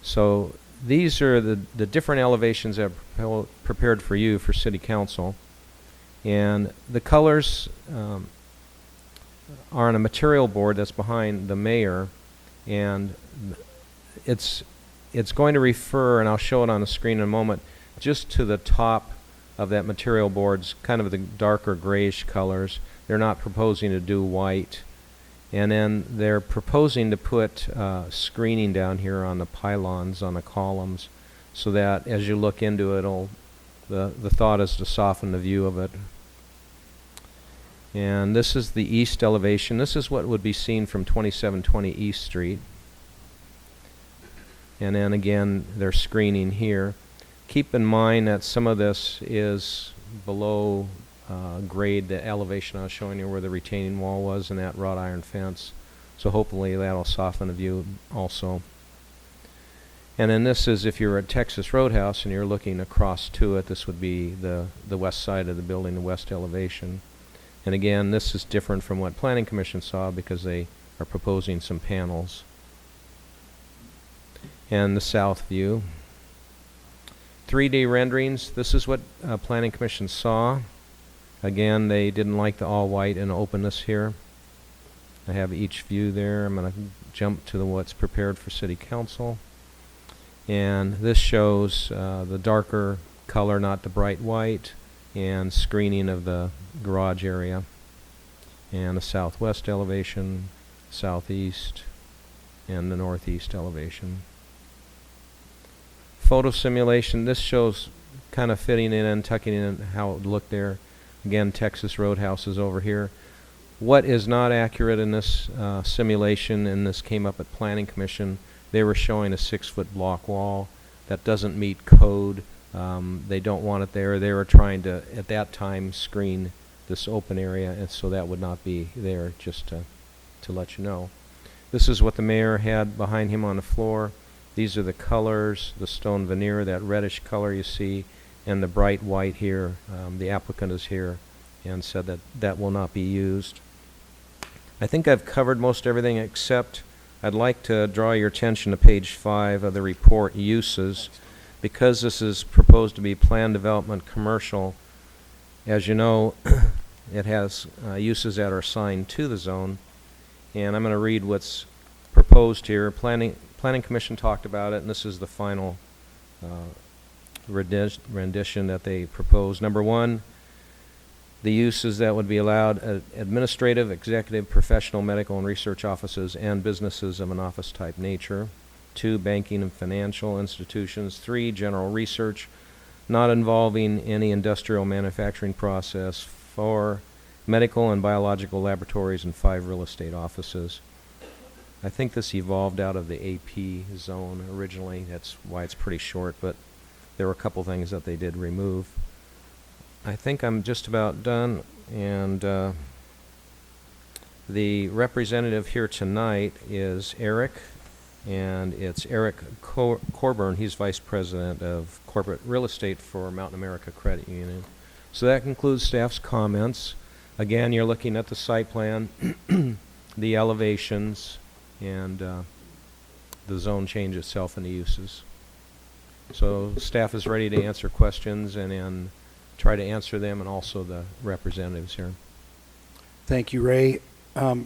So these are the different elevations that are prepared for you for City Council. And the colors are on a material board that's behind the mayor, and it's going to refer, and I'll show it on the screen in a moment, just to the top of that material board's kind of the darker grayish colors. They're not proposing to do white. And then they're proposing to put screening down here on the pylons, on the columns, so that as you look into it, the thought is to soften the view of it. And this is the east elevation. This is what would be seen from 2720 East Street. And then again, they're screening here. Keep in mind that some of this is below grade, the elevation I was showing you where the retaining wall was and that wrought iron fence. So hopefully that'll soften the view also. And then this is if you're at Texas Roadhouse and you're looking across to it, this would be the west side of the building, the west elevation. And again, this is different from what Planning Commission saw because they are proposing some panels. And the south view. 3D renderings, this is what Planning Commission saw. Again, they didn't like the all white and openness here. I have each view there. I'm going to jump to what's prepared for City Council. And this shows the darker color, not the bright white, and screening of the garage area. And the southwest elevation, southeast, and the northeast elevation. Photo simulation, this shows kind of fitting in and tucking in how it would look there. Again, Texas Roadhouse is over here. What is not accurate in this simulation, and this came up at Planning Commission, they were showing a 6-foot block wall. That doesn't meet code. They don't want it there. They were trying to, at that time, screen this open area, and so that would not be there, just to let you know. This is what the mayor had behind him on the floor. These are the colors, the stone veneer, that reddish color you see, and the bright white here. The applicant is here and said that that will not be used. I think I've covered most everything except I'd like to draw your attention to page 5 of the report, uses. because this is proposed to be planned development commercial, as you know, it has uses that are assigned to the zone. And I'm going to read what's proposed here. Planning Commission talked about it, and this is the final rendition that they proposed. Number one, the uses that would be allowed: administrative, executive, professional, medical, and research offices and businesses of an office-type nature. 2, banking and financial institutions. 3, general research, not involving any industrial manufacturing process. 4, medical and biological laboratories. And 5, real estate offices. I think this evolved out of the AP zone originally. That's why it's pretty short, but there were a couple things that they did remove. I think I'm just about done, and the representative here tonight is Eric, and it's Eric Corburn. He's Vice President of Corporate Real Estate for Mountain America Credit Union. So that concludes staff's comments. Again, you're looking at the site plan, the elevations, and the zone change itself and the uses. So staff is ready to answer questions and try to answer them, and also the representatives here. Thank you, Ray.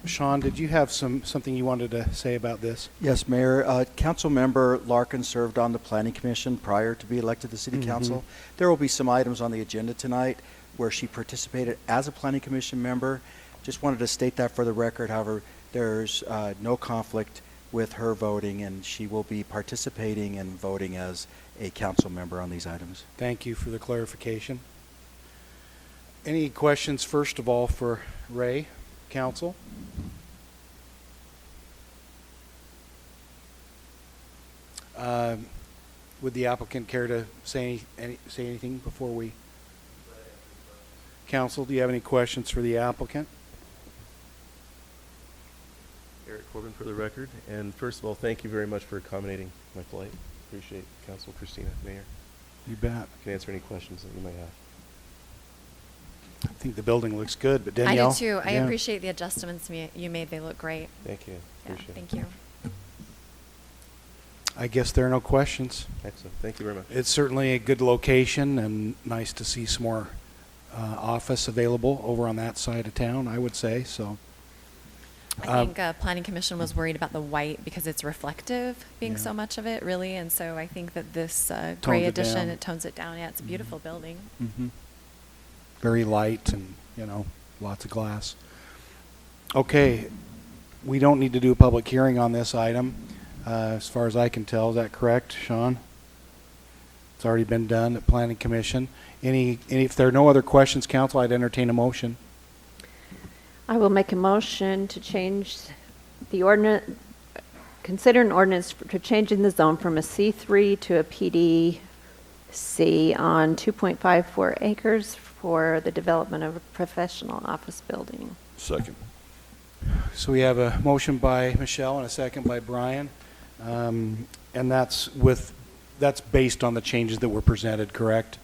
Sean, did you have something you wanted to say about this? Yes, Mayor. Council member Larkin served on the Planning Commission prior to be elected to City Council. There will be some items on the agenda tonight where she participated as a Planning Commission member. Just wanted to state that for the record. However, there's no conflict with her voting, and she will be participating and voting as a council member on these items. Thank you for the clarification. Any questions, first of all, for Ray, council? Would the applicant care to say anything before we? Council, do you have any questions for the applicant? Eric Corbin for the record. And first of all, thank you very much for accommodating my flight. Appreciate it, Council, Christina, Mayor. You bet. I can answer any questions that you might have. I think the building looks good, but Danielle? I do too. I Yeah. appreciate the adjustments you made. They look great. Thank you. Yeah, Appreciate thank it. you. I guess there are no questions. Excellent. Thank you very much. It's certainly a good location, and nice to see some more office available over on that side of town, I would say. So, I think Planning Commission was worried about the white because it's reflective being so much of it, really. And so I think that this gray addition, it tones it down. Yeah, it's a beautiful building. Very light and, lots of glass. Okay, we don't need to do a public hearing on this item, as far as I can tell. Is that correct, Sean? It's already been done at Planning Commission. If there are no other questions, council, I'd entertain a motion. I will make a motion to change the ordinance, consider an ordinance for changing the zone from a C3 to a PDC on 2.54 acres for the development of a professional office building. Second. So we have a motion by Michelle and a second by Brian. And that's based on the changes that were presented, correct?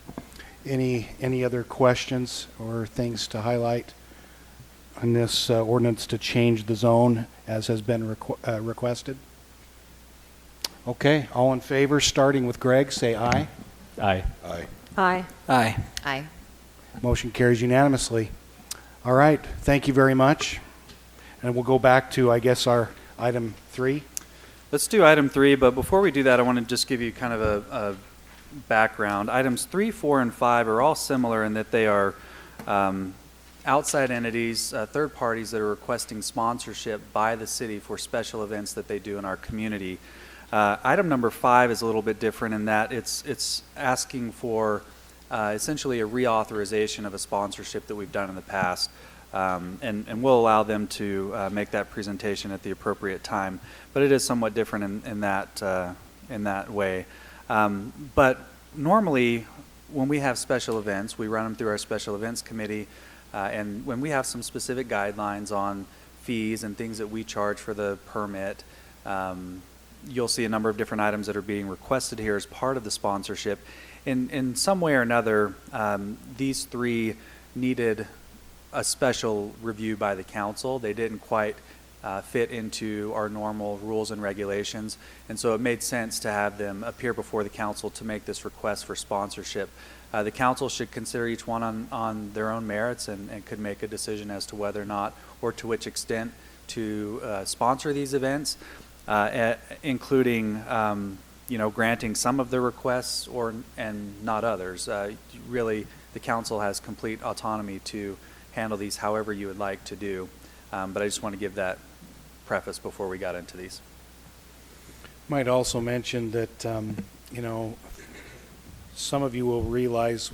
Any other questions or things to highlight on this ordinance to change the zone as has been requested? Okay, all in favor, starting with Greg, say aye. Aye. Aye. Aye. Aye. Aye. Motion carries unanimously. All right, thank you very much. And we'll go back to, I guess, our item 3. Let's do item 3, but before we do that, I want to just give you kind of a background. Items 3, 4, and 5 are all similar in that they are outside entities, third parties that are requesting sponsorship by the city for special events that they do in our community. Item number 5 is a little bit different in that it's asking for essentially a reauthorization of a sponsorship that we've done in the past. And we'll allow them to make that presentation at the appropriate time. But it is somewhat different in that way. But normally, when we have special events, we run them through our special events committee. And when we have some specific guidelines on fees and things that we charge for the permit, you'll see a number of different items that are being requested here as part of the sponsorship. In some way or another, these 3 needed a special review by the council. They didn't quite fit into our normal rules and regulations. And so it made sense to have them appear before the council to make this request for sponsorship. The council should consider each one on their own merits and could make a decision as to whether or not or to which extent to sponsor these events, including granting some of the requests and not others. Really, the council has complete autonomy to handle these however you would like to do. But I just want to give that preface before we got into these. Might also mention that, some of you will realize,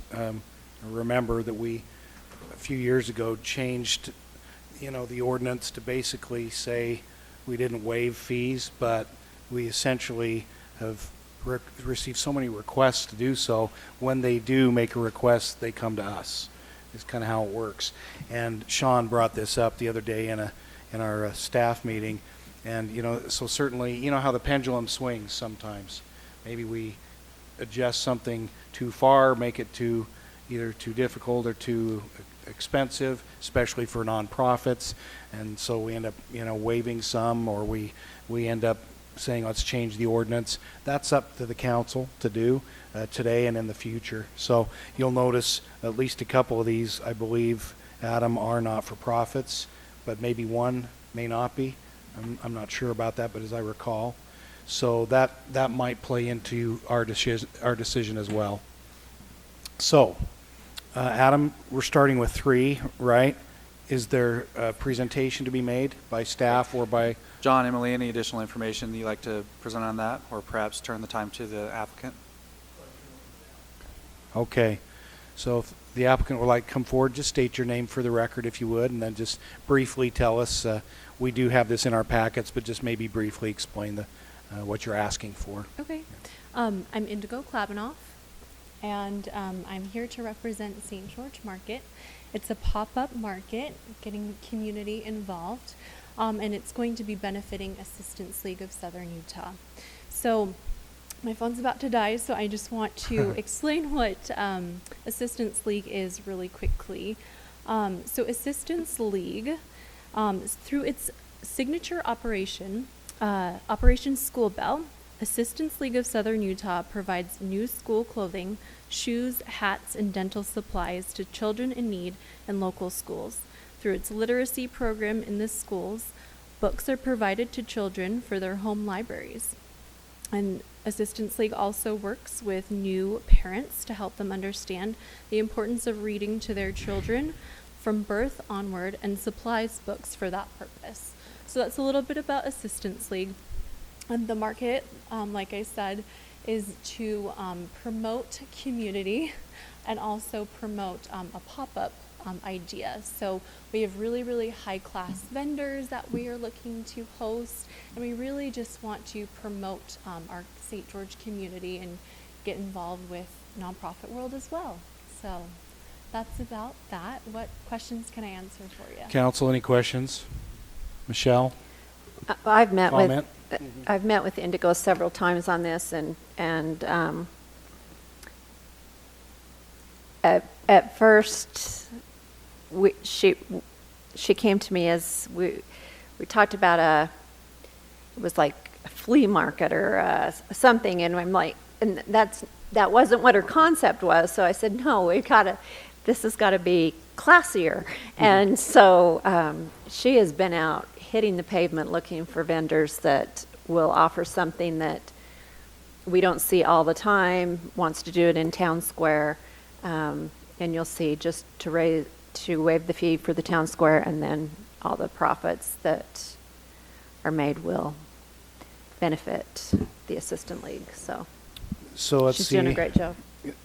remember that we, a few years ago, changed, the ordinance to basically say we didn't waive fees, but we essentially have received so many requests to do so. When they do make a request, they come to us. Is kind of how it works. And Sean brought this up the other day in our staff meeting, and so certainly how the pendulum swings sometimes. Maybe we adjust something too far, make it either too difficult or too expensive, especially for nonprofits, and so we end up waiving some, or we end up saying let's change the ordinance. That's up to the council to do today and in the future. So you'll notice at least a couple of these, I believe, Adam, are not for profits, but maybe one may not be. I'm not sure about that, but as I recall. So that might play into our decision as well. So, Adam, we're starting with 3, right? Is there a presentation to be made by staff or by... John, Emily, any additional information you'd like to present on that, or perhaps turn the time to the applicant? Okay. So if the applicant would like to come forward, just state your name for the record if you would, and then just briefly tell us, we do have this in our packets, but just maybe briefly explain what you're asking for. Okay. I'm Indigo Klabanoff, and I'm here to represent St. George Market. It's a pop-up market, getting the community involved, and it's going to be benefiting Assistance League of Southern Utah. So my phone's about to die, so I just want to explain what Assistance League is really quickly. So Assistance League, through its signature operation, Operation School Bell, Assistance League of Southern Utah provides new school clothing, shoes, hats, and dental supplies to children in need in local schools. Through its literacy program in the schools, books are provided to children for their home libraries. And Assistance League also works with new parents to help them understand the importance of reading to their children from birth onward and supplies books for that purpose. So that's a little bit about Assistance League. And the market, like I said, is to promote community and also promote a pop-up idea. So we have really, really high-class vendors that we are looking to host, and we really just want to promote our St. George community and get involved with nonprofit world as well. So that's about that. What questions can I answer for you? Council, any questions? Michelle? I've met Comment? I've met with Indigo several times on this, and at first she came to me as we talked about it was like a flea market or something, and I'm like, and that wasn't what her concept was. So I said, no, this has got to be classier. And so she has been out hitting the pavement looking for vendors that will offer something that we don't see all the time, wants to do it in town square, and you'll see just to waive the fee for the town square, and then all the profits that are made will benefit the Assistant League. So let's she's see. doing a great job.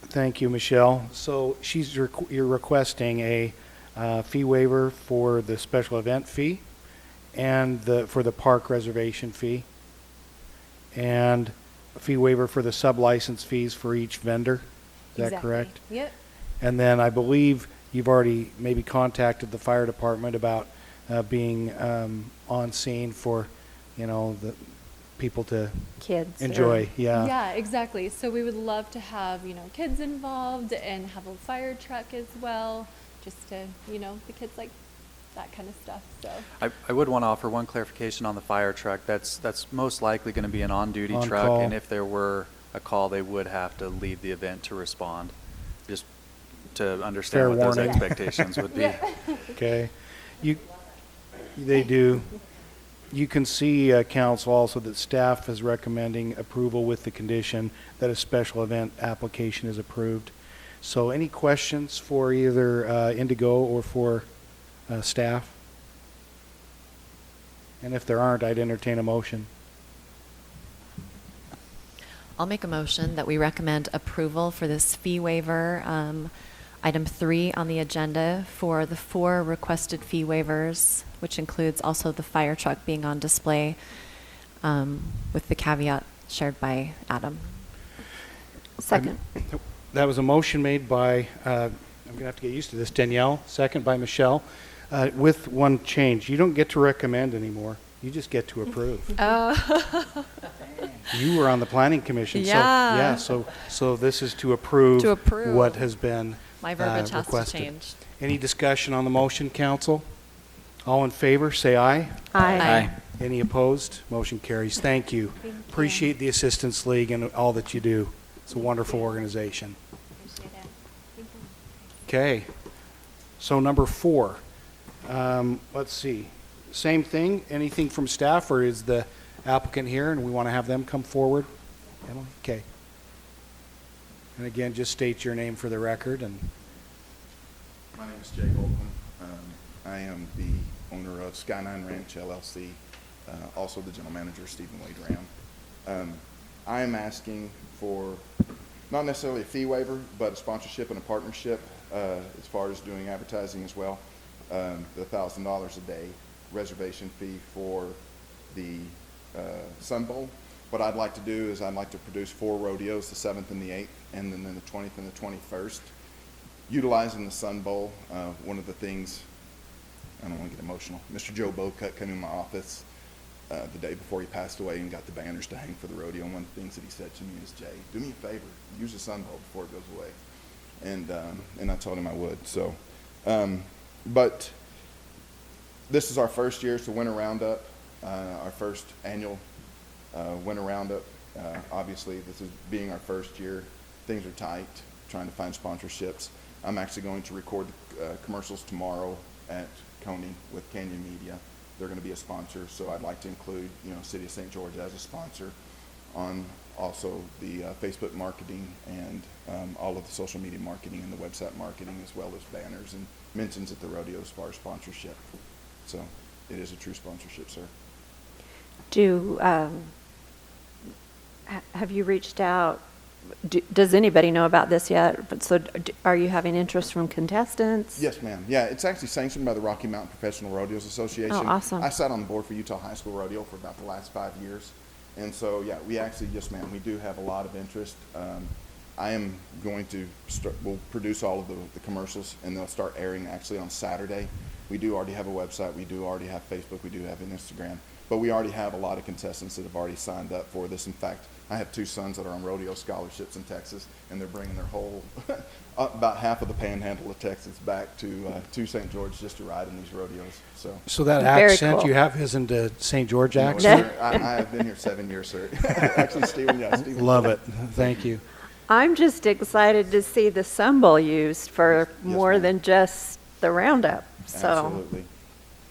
Thank you, Michelle. So you're requesting a fee waiver for the special event fee, and for the park reservation fee, and a fee waiver for the sub-license fees for each vendor. Is that correct? Yep. And then I believe you've already maybe contacted the fire department about being on scene for, the people to kids enjoy. Yeah, exactly. So we would love to have, kids involved and have a fire truck as well, just to, the kids like that kind of stuff. So I would want to offer one clarification on the fire truck. That's most likely going to be an on-duty On truck, call. and if there were a call, they would have to leave the event to respond, just to understand Fair what those warning. expectations would be. Okay. They do. You can see, council, also that staff is recommending approval with the condition that a special event application is approved. So any questions for either Indigo or for staff? And if there aren't, I'd entertain a motion. I'll make a motion that we recommend approval for this fee waiver, item 3 on the agenda for the 4 requested fee waivers, which includes also the fire truck being on display, with the caveat shared by Adam. Second. That was a motion made by, I'm going to have to get used to this, Danielle, second by Michelle, with one change. You don't get to recommend anymore. You just get to approve. You were on the planning commission. Yeah. So this is to approve, what has been My verbiage has to requested. change. Any discussion on the motion, council? All in favor, say aye. Aye. Any opposed? Motion carries. Thank you. Thank you. Appreciate the Assistance League and all that you do. It's a wonderful organization. appreciate it. Thank you. Okay. So number 4. Let's see. Same thing. Anything from staff, or is the applicant here and we want to have them come forward? Emily? Okay. And again, just state your name for the record. And My name is Jay Goldman. I am the owner of Skyline Ranch LLC, also the general manager, Stephen Wade Ram. I am asking for not necessarily a fee waiver, but a sponsorship and a partnership as far as doing advertising as well. The $1,000 a day reservation fee for the Sun Bowl. What I'd like to do is I'd like to produce 4 rodeos, the 7th and the 8th, and then the 20th and the 21st. Utilizing the Sun Bowl, one of the things, I don't want to get emotional, Mr. Joe Bocut came in my office the day before he passed away and got the banners to hang for the rodeo. And one of the things that he said to me is, Jay, do me a favor, use the Sun Bowl before it goes away. And I told him I would. So, but this is our first year, so Winter Roundup, our first annual Winter Roundup. Obviously, this is being our first year. Things are tight, trying to find sponsorships. I'm actually going to record commercials tomorrow at Coney with Canyon Media. They're going to be a sponsor, so I'd like to include, City of St. George as a sponsor on also the Facebook marketing and all of the social media marketing and the website marketing, as well as banners and mentions at the rodeo as far as sponsorship. So it is a true sponsorship, sir. Have you reached out? Does anybody know about this yet? So are you having interest from contestants? Yes, ma'am. Yeah, it's actually sanctioned by the Rocky Mountain Professional Rodeos Association. Oh, awesome. I sat on the board for Utah High School Rodeo for about the last 5 years. And so, yeah, we actually, yes, ma'am, we do have a lot of interest. I am going to we'll produce all of the commercials, and they'll start airing actually on Saturday. We do already have a website. We do already have Facebook. We do have an Instagram. But we already have a lot of contestants that have already signed up for this. In fact, I have 2 sons that are on rodeo scholarships in Texas, and they're bringing their whole, about half of the panhandle of Texas back to St. George just to ride in these rodeos. So that Very accent cool. you have isn't a St. George No, accent? sir, I have been here 7 years, sir. Actually, Stephen. Love it. Thank you. I'm just excited to see the Sun Bowl used for more ma'am. than just the Roundup. So Absolutely.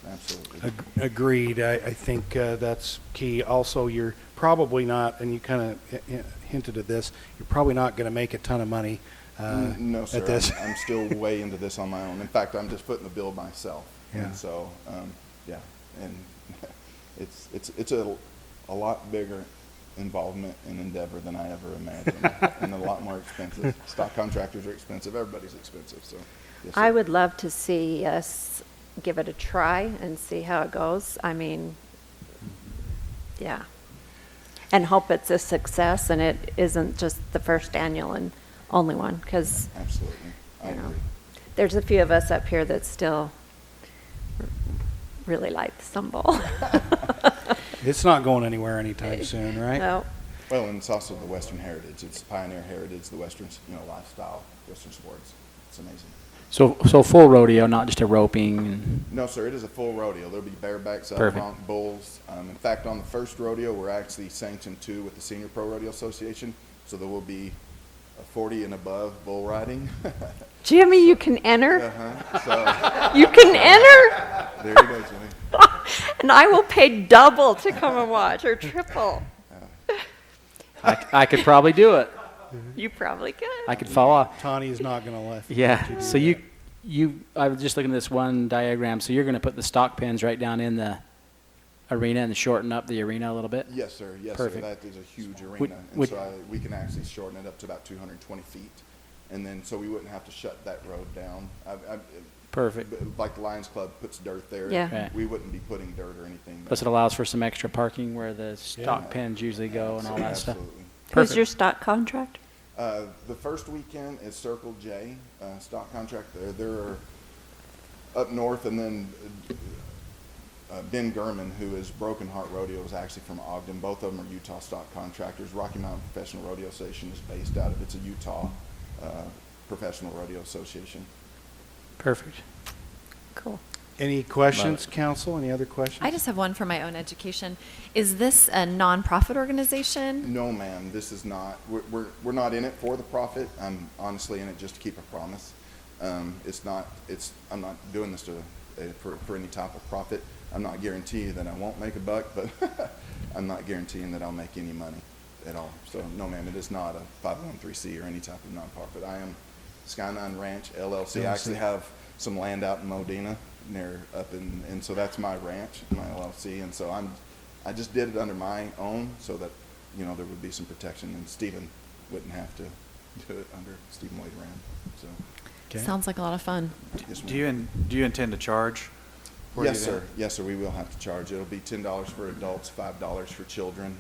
Absolutely. Agreed. I think that's key. Also, you're probably not, and you kind of hinted at this, you're probably not going to make a ton of money No, sir. at this. I'm still way into this on my own. In fact, I'm just footing the bill myself. Yeah. And so, yeah, and it's a lot bigger involvement and endeavor than I ever imagined, and a lot more expensive. Stock contractors are expensive. Everybody's expensive. So, yes, sir. I would love to see us give it a try and see how it goes. I mean, yeah. And hope it's a success and it isn't just the first annual and only one, because Absolutely. I agree. there's a few of us up here that still really like the Sun Bowl. It's not going anywhere anytime soon, right? No. Well, and it's also the Western heritage. It's pioneer heritage, the Western, lifestyle, Western sports. It's amazing. So full rodeo, not just a roping. And No, sir, it is a full rodeo. There'll be barebacks, Perfect. bronc bulls. In fact, on the first rodeo, we're actually sanctioned too with the Senior Pro Rodeo Association, so there will be a 40 and above bull riding. Jimmy, you can enter. So You can enter, there you go, Jimmy. and I will pay double to come and watch, or triple. I could probably do it. You probably could. I could fall off. Tawny is not going to let you Yeah. do So that. I was just looking at this one diagram. So you're going to put the stock pens right down in the arena and shorten up the arena a little bit? Yes, sir. Yes, Perfect. sir. That is a huge arena, Would- and would- so we can actually shorten it up to about 220 feet, and then so we wouldn't have to shut that road down. Perfect. Like the Lions Club puts dirt there. Yeah. Okay. We wouldn't be putting dirt or anything. Plus it allows for some extra parking where the stock Yeah. pens usually go and all that stuff. Absolutely. Who's your stock contract? The first weekend is Circle J, stock contract. They're up north, and then Ben Gurman, who is Broken Heart Rodeo, is actually from Ogden. Both of them are Utah stock contractors. Rocky Mountain Professional Rodeo Association is based out of, it's a Utah Professional Rodeo Association. Perfect. Cool. Any questions, council? Any other questions? I just have one for my own education. Is this a nonprofit organization? No, ma'am, this is not. We're not in it for the profit. I'm honestly in it just to keep a promise. I'm not doing this for any type of profit. I'm not guaranteeing that I won't make a buck, but I'm not guaranteeing that I'll make any money at all. So no, ma'am, it is not a 501(c) or any type of nonprofit. I am Skyline Ranch LLC. I actually have some land out in Modena and so that's my ranch, my LLC, and so I just did it under my own so that, there would be some protection, and Stephen wouldn't have to do it under Stephen Wade Ram, so. Okay. Sounds like a lot of fun. Yes, Do you intend to charge? for the Yes, event? sir. Yes, sir. We will have to charge. It'll be $10 for adults, $5 for children,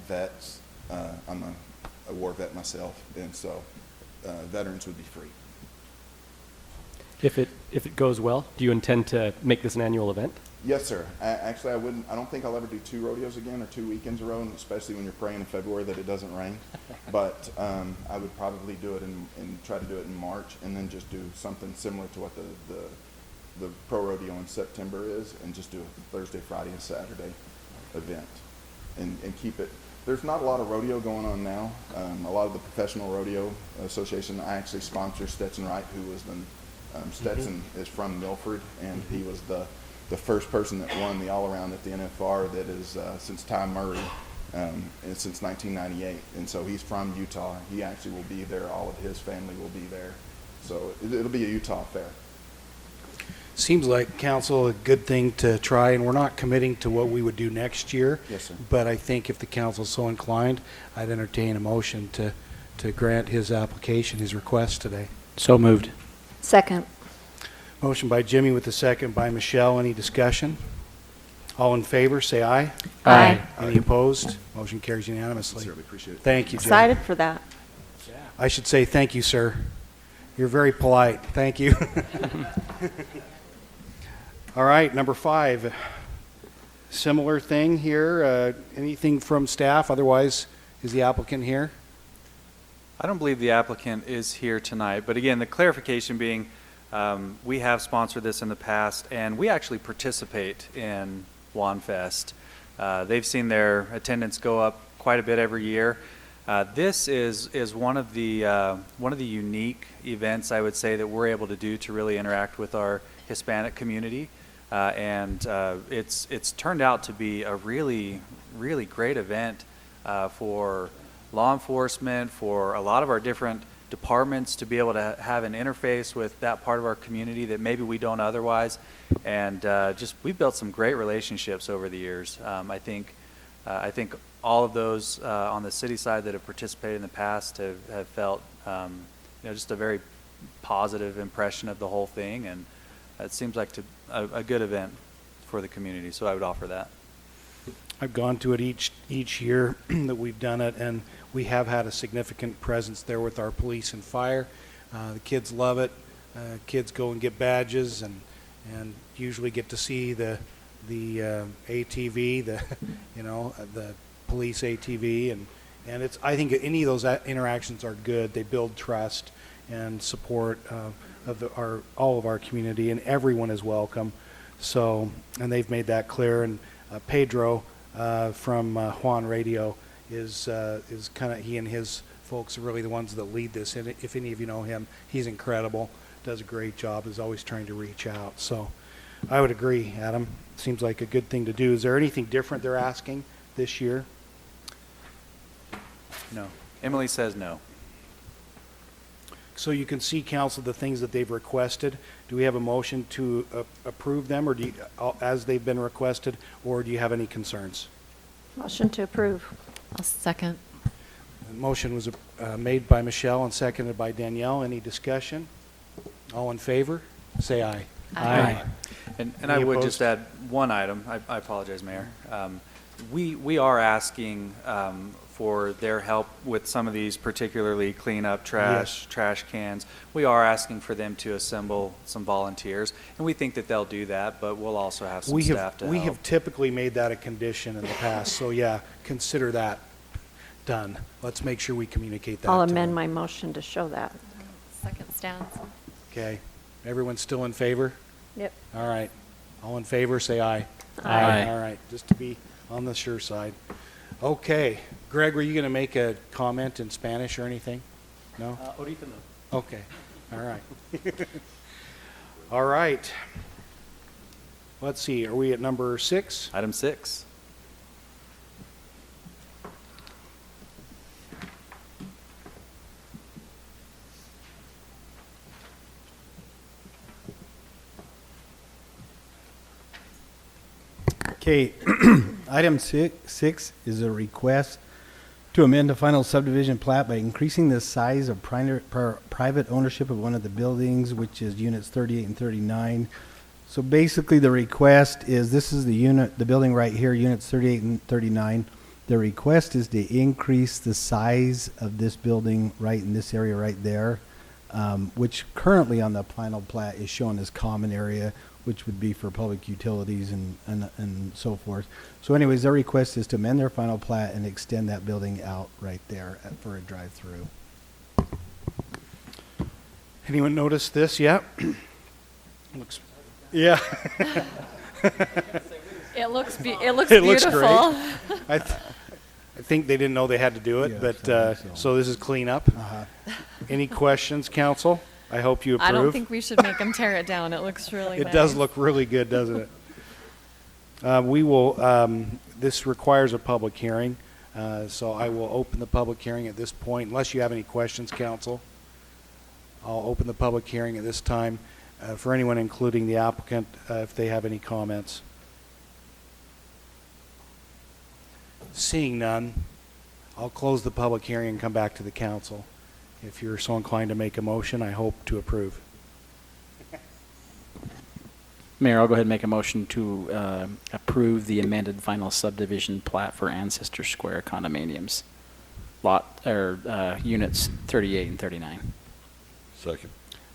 vets. I'm a war vet myself, and so veterans would be free. If it goes well, do you intend to make this an annual event? Yes, sir. Actually, I don't think I'll ever do 2 rodeos again or 2 weekends a row, and especially when you're praying in February that it doesn't rain. But I would probably do it and try to do it in March, and then just do something similar to what the pro rodeo in September is, and just do a Thursday, Friday, and Saturday event, and keep it. There's not a lot of rodeo going on now. A lot of the Professional Rodeo Association, I actually sponsor Stetson Wright, who was Stetson is from Milford, and he was the first person that won the all-around at the NFR that is since Ty Murray, and since 1998. And so he's from Utah. He actually will be there. All of his family will be there. So it'll be a Utah fair. Seems like, council, a good thing to try, and we're not committing to what we would do next year. Yes, sir. But I think if the council's so inclined, I'd entertain a motion to grant his application, his request today. So moved. Second. Motion by Jimmy with the second by Michelle. Any discussion? All in favor, say aye. Aye. Any opposed? Motion carries unanimously. Sincerely appreciate it. Thank you, Jimmy. Excited for that. I should say thank you, sir. You're very polite. Thank you. All right, number 5. Similar thing here. Anything from staff? Otherwise, is the applicant here? I don't believe the applicant is here tonight, but again, the clarification being, we have sponsored this in the past, and we actually participate in WANFest. They've seen their attendance go up quite a bit every year. This is one of the unique events, I would say, that we're able to do to really interact with our Hispanic community, and it's turned out to be a really, really great event for law enforcement, for a lot of our different departments to be able to have an interface with that part of our community that maybe we don't otherwise, and we've built some great relationships over the years. I think all of those on the city side that have participated in the past have felt just a very positive impression of the whole thing, and it seems like a good event for the community, so I would offer that. I've gone to it each year that we've done it, and we have had a significant presence there with our police and fire. The kids love it. Kids go and get badges, and usually get to see the ATV, the police ATV, and it's. I think any of those interactions are good. They build trust and support of all of our community, and everyone is welcome. So, and they've made that clear. And Pedro from Juan Radio is kind of, he and his folks are really the ones that lead this. And if any of you know him, he's incredible, does a great job, is always trying to reach out. So I would agree, Adam. Seems like a good thing to do. Is there anything different they're asking this year? No. Emily says no. So you can see, council, the things that they've requested. Do we have a motion to approve them, or do you, as they've been requested, or do you have any concerns? Motion to approve. I'll second. The motion was made by Michelle and seconded by Danielle. Any discussion? All in favor? Say aye. Aye. And I Any would opposed? just add one item. I apologize, Mayor. We are asking for their help with some of these, particularly clean up trash cans. We are asking for them to assemble some volunteers, and we think that they'll do that, but we'll also have some staff to help. We have typically made that a condition in the past, so yeah, consider that done. Let's make sure we communicate that. I'll to amend them. my motion to show that. Second stands. Okay. Everyone still in favor? Yep. All right. All in favor, say aye. Aye. All right, just to be on the sure side. Okay. Greg, were you going to make a comment in Spanish or anything? No? Ahorita no. Okay. All right. All right. Let's see. Are we at number 6? Item 6. Okay, item six is a request to amend the final subdivision plat by increasing the size of private ownership of one of the buildings, which is units 38 and 39. So basically the request is, this is the building right here, units 38 and 39. The request is to increase the size of this building right in this area right there, which currently on the final plat is shown as common area, which would be for public utilities and so forth. So anyways, their request is to amend their final plat and extend that building out right there for a drive-through. Anyone notice this yet? Looks, yeah. It looks It looks beautiful. great. I think they didn't know they had to do it, Yeah, but so this is clean up. Any questions, council? I hope you approve. I don't think we should make them tear it down. It looks really It nice. does look really good, doesn't it? We will, this requires a public hearing, so I will open the public hearing at this point, unless you have any questions, council. I'll open the public hearing at this time for anyone, including the applicant, if they have any comments. Seeing none, I'll close the public hearing and come back to the council. If you're so inclined to make a motion, I hope to approve. Mayor, I'll go ahead and make a motion to approve the amended final subdivision plat for Ancestor Square condominiums, units 38 and 39. Second.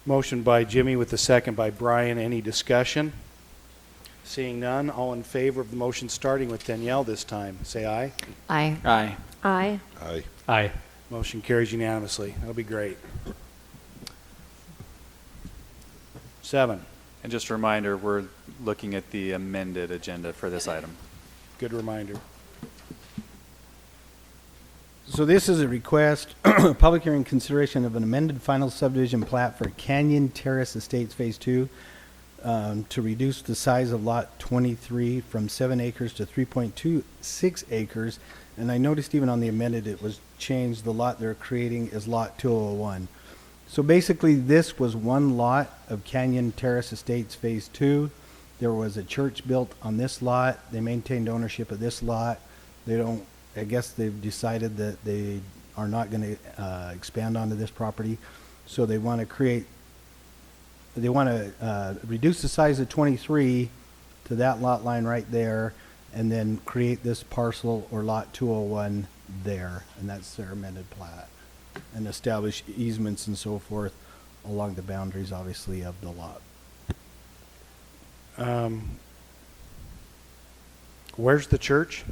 Motion by Jimmy with the second by Brian. Any discussion? Seeing none, all in favor of the motion, starting with Danielle this time, say aye. Aye. Aye. Aye. Aye. Aye. Motion carries unanimously. That'll be great. 7. And just a reminder, we're looking at the amended agenda for this item. Good reminder. So this is a request, public hearing consideration of an amended final subdivision plat for Canyon Terrace Estates Phase 2 to reduce the size of lot 23 from 7 acres to 3.26 acres. And I noticed even on the amended, it was changed. The lot they're creating is lot 201. So basically, this was one lot of Canyon Terrace Estates Phase 2. There was a church built on this lot. They maintained ownership of this lot. I guess they've decided that they are not going to expand onto this property. So they want to reduce the size of 23 to that lot line right there, and then create this parcel or lot 201 there, and that's their amended plat, and establish easements and so forth along the boundaries, obviously, of the lot. Where's the church?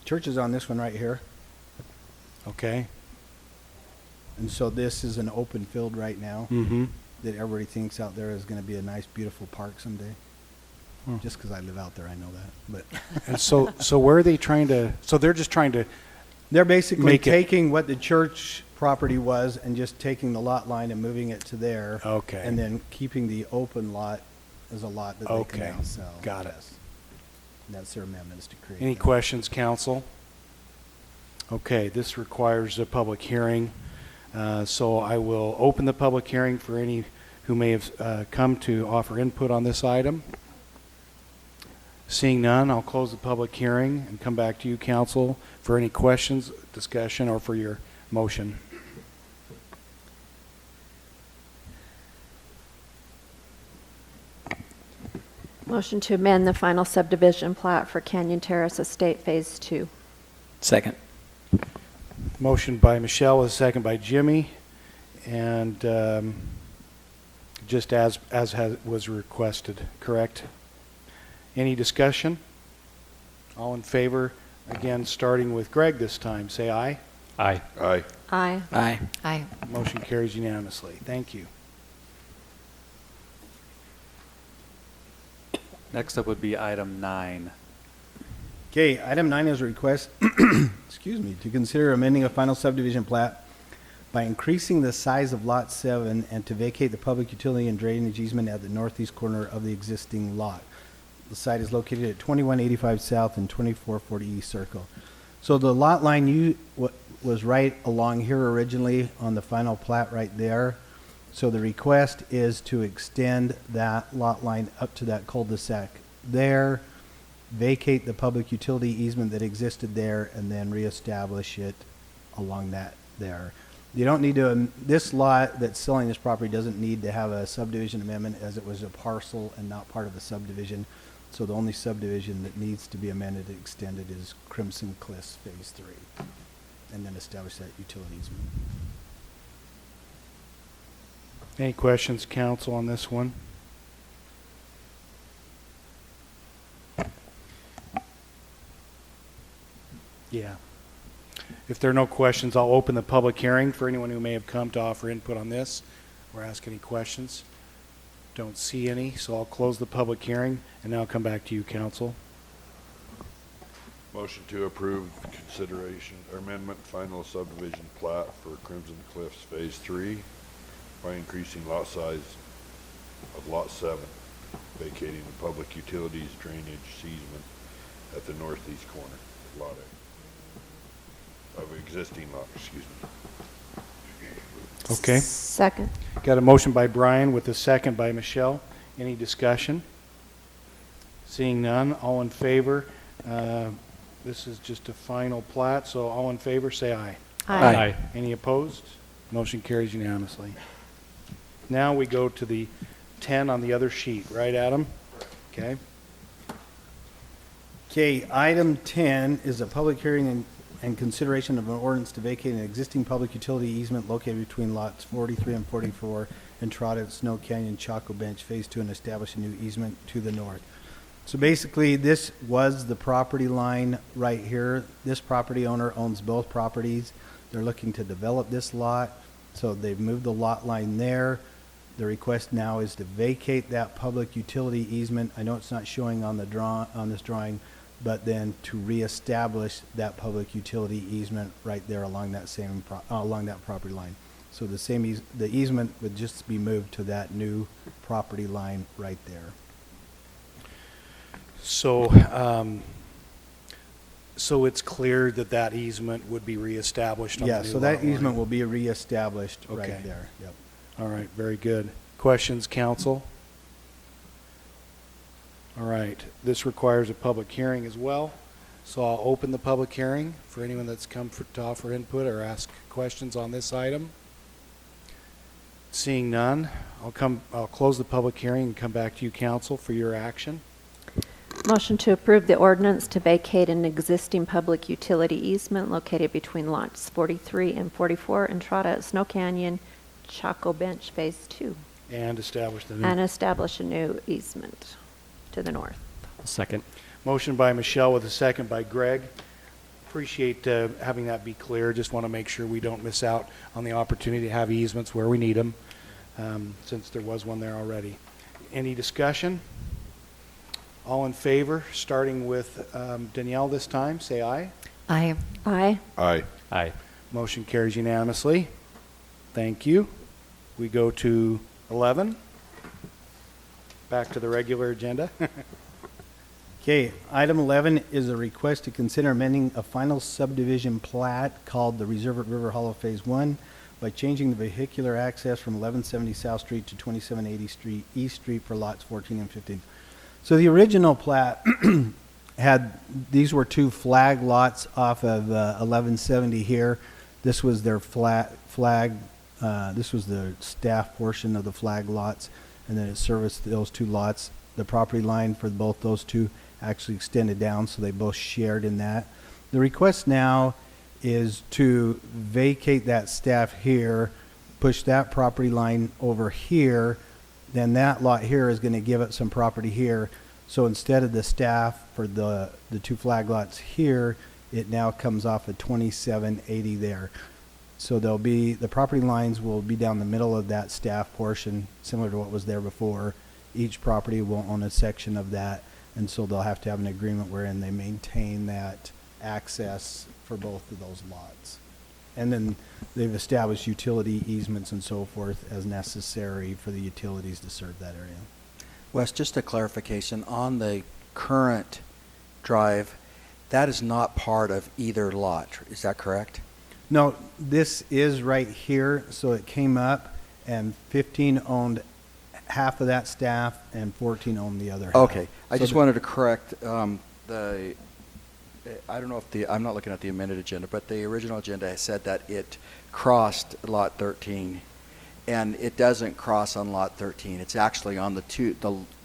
Church is on this one right here, Okay. and so this is an open field right now. Mm-hmm. that everybody thinks out there is going to be a nice, beautiful park someday. Just because I live out there, I know that. But And so where are they trying to, so they're just trying to, they're basically Make it- taking what the church property was and just taking the lot line and moving it to there. Okay. And then keeping the open lot as a lot that they Okay. can now sell. Got it. Yes. That's their amendments to create. any that. questions, council? Okay, this requires a public hearing. So I will open the public hearing for any who may have come to offer input on this item. Seeing none, I'll close the public hearing and come back to you, council, for any questions, discussion, or for your motion. Motion to amend the final subdivision plat for Canyon Terrace Estate Phase 2. Second. Motion by Michelle, a second by Jimmy, and just as was requested, correct? Any discussion? All in favor? Again, starting with Greg this time, say aye. Aye. Aye. Aye. Aye. Aye. Motion carries unanimously. Thank you. Next up would be item 9. Okay, item 9 is a request, excuse me, to consider amending a final subdivision plat by increasing the size of Lot 7 and to vacate the public utility and drainage easement at the northeast corner of the existing lot. The site is located at 2185 South and 2440 East Circle. So the lot line was right along here originally on the final plat right there. So the request is to extend that lot line up to that cul-de-sac there, vacate the public utility easement that existed there, and then reestablish it along that there. You don't need to, this lot that's selling this property doesn't need to have a subdivision amendment as it was a parcel and not part of the subdivision. So the only subdivision that needs to be amended and extended is Crimson Cliffs Phase 3, and then establish that utility easement. Any questions, council, on this one? Yeah. If there are no questions, I'll open the public hearing for anyone who may have come to offer input on this or ask any questions. Don't see any, so I'll close the public hearing and now come back to you, council. Motion to approve consideration or amendment final subdivision plat for Crimson Cliffs Phase 3 by increasing lot size of Lot 7, vacating the public utilities drainage easement at the northeast corner of Lot A. Of existing lot, excuse me. Okay. Second. Got a motion by Brian with a second by Michelle. Any discussion? Seeing none, all in favor. This is just a final plat, so all in favor, say aye. Aye. Any opposed? Motion carries unanimously. Now we go to the 10 on the other sheet, right, Adam? Okay. Okay, item 10 is a public hearing and consideration of an ordinance to vacate an existing public utility easement located between lots 43 and 44 and trot at Snow Canyon Chaco Bench Phase 2 and establish a new easement to the north. So basically, this was the property line right here. This property owner owns both properties. They're looking to develop this lot, so they've moved the lot line there. The request now is to vacate that public utility easement. I know it's not showing on the on this drawing, but then to reestablish that public utility easement right there along that same along that property line. So the same the easement would just be moved to that new property line right there. So, so it's clear that that easement would be reestablished on the Yeah, new so that lot line. easement will be reestablished Okay. right there. Yep. All right, very good. Questions, council? All right, this requires a public hearing as well. So I'll open the public hearing for anyone that's come to offer input or ask questions on this item. Seeing none, I'll close the public hearing and come back to you, council, for your action. Motion to approve the ordinance to vacate an existing public utility easement located between lots 43 and 44 and Entrada at Snow Canyon, Chaco Bench Phase 2. And establish the new. And establish a new easement to the north. Second. Motion by Michelle with a second by Greg. Appreciate having that be clear. Just want to make sure we don't miss out on the opportunity to have easements where we need them. since there was one there already. Any discussion? All in favor, starting with Danielle this time, say aye. Aye. Aye. Aye. Aye. Motion carries unanimously. Thank you. We go to 11. Back to the regular agenda. Okay, item 11 is a request to consider amending a final subdivision plat called the Reserve at River Hollow Phase 1 by changing the vehicular access from 1170 South Street to 2780 East Street for lots 14 and 15. So the original plat these were two flag lots off of 1170 here. This was their this was the staff portion of the flag lots, and then it serviced those two lots. The property line for both those two actually extended down, so they both shared in that. The request now is to vacate that staff here, push that property line over here, then that lot here is going to give it some property here. So instead of the staff for the two flag lots here, it now comes off of 2780 there. So the property lines will be down the middle of that staff portion, similar to what was there before. Each property will own a section of that, and so they'll have to have an agreement wherein they maintain that access for both of those lots. And then they've established utility easements and so forth as necessary for the utilities to serve that area. Wes, just a clarification, on the current drive, that is not part of either lot, is that correct? No, this is right here, so it came up, and 15 owned half of that staff, and 14 owned the other half. Okay, I So just wanted to correct I don't know if I'm not looking at the amended agenda, but the original agenda said that it crossed lot 13, and it doesn't cross on lot 13. It's actually on the two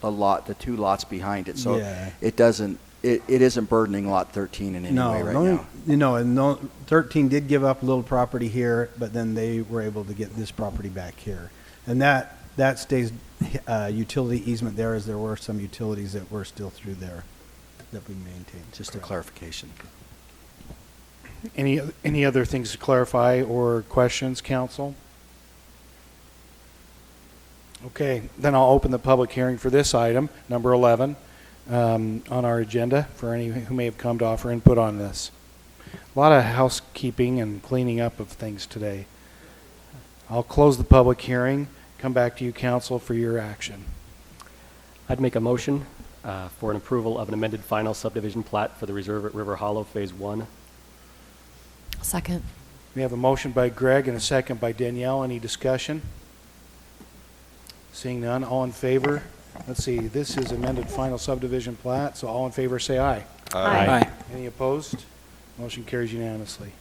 lots behind it, so Yeah. it doesn't. It isn't burdening lot 13 in any way right now. No, 13 did give up a little property here, but then they were able to get this property back here. And that stays utility easement there, as there were some utilities that were still through there that we maintained. Just a clarification. Any other things to clarify or questions, council? Okay, then I'll open the public hearing for this item, number 11. On our agenda for any who may have come to offer input on this. A lot of housekeeping and cleaning up of things today. I'll close the public hearing, come back to you, council, for your action. I'd make a motion for an approval of an amended final subdivision plat for the Reserve at River Hollow Phase 1. Second. We have a motion by Greg and a second by Danielle. Any discussion? Seeing none, all in favor? Let's see, this is amended final subdivision plat, so all in favor say aye. Aye. Any opposed? Motion carries unanimously.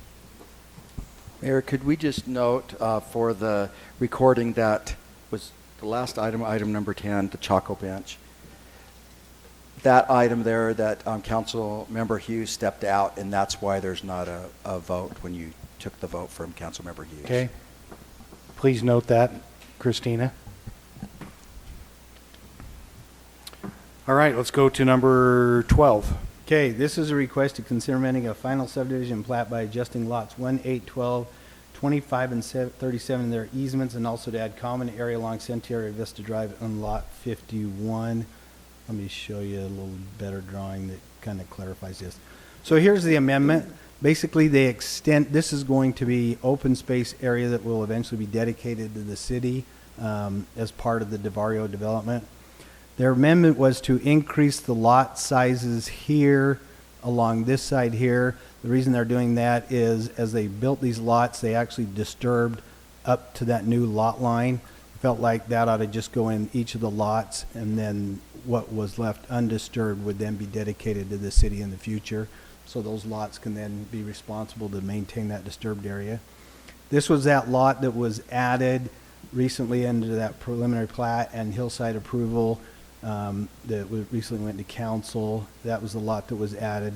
Mayor, could we just note for the recording that was the last item, item number 10, the Chaco Bench. That item there that Council Member Hughes stepped out, and that's why there's not a vote when you took the vote from Council Member Hughes. Okay. Please note that, Christina. All right, let's go to number 12. Okay, this is a request to consider amending a final subdivision plat by adjusting lots 1, 8, 12, 25, and 37 in their easements, and also to add common area along Centenary Vista Drive on lot 51. Let me show you a little better drawing that kind of clarifies this. So here's the amendment. Basically, they extend, this is going to be open space area that will eventually be dedicated to the city as part of the DeVario development. Their amendment was to increase the lot sizes here along this side here. The reason they're doing that is as they built these lots, they actually disturbed up to that new lot line. Felt like that ought to just go in each of the lots, and then what was left undisturbed would then be dedicated to the city in the future. So those lots can then be responsible to maintain that disturbed area. This was that lot that was added recently into that preliminary plat and hillside approval. That recently went to council. That was the lot that was added.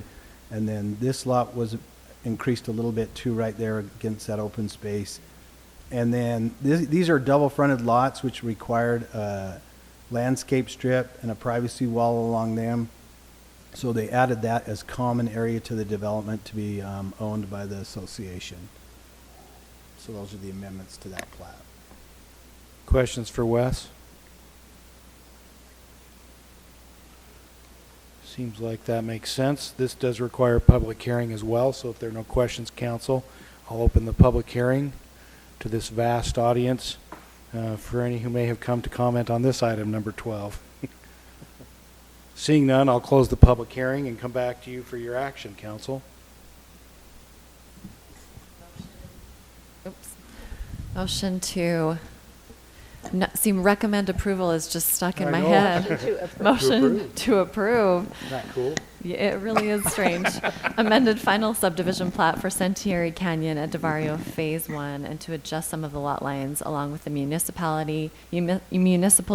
And then this lot was increased a little bit too right there against that open space. And then these are double fronted lots which required a landscape strip and a privacy wall along them. So they added that as common area to the development to be owned by the association. So those are the amendments to that plat. Questions for Wes? Seems like that makes sense. This does require a public hearing as well, so if there are no questions, council, I'll open the public hearing to this vast audience for any who may have come to comment on this item, number 12. Seeing none, I'll close the public hearing and come back to you for your action, council. Oops. Motion to recommend approval is just stuck in I my know. head. Motion to approve. Isn't that cool? Yeah, it really is strange. Amended final subdivision plat for Sentieri Canyon at DeVario Phase 1 and to adjust some of the lot lines along with the municipal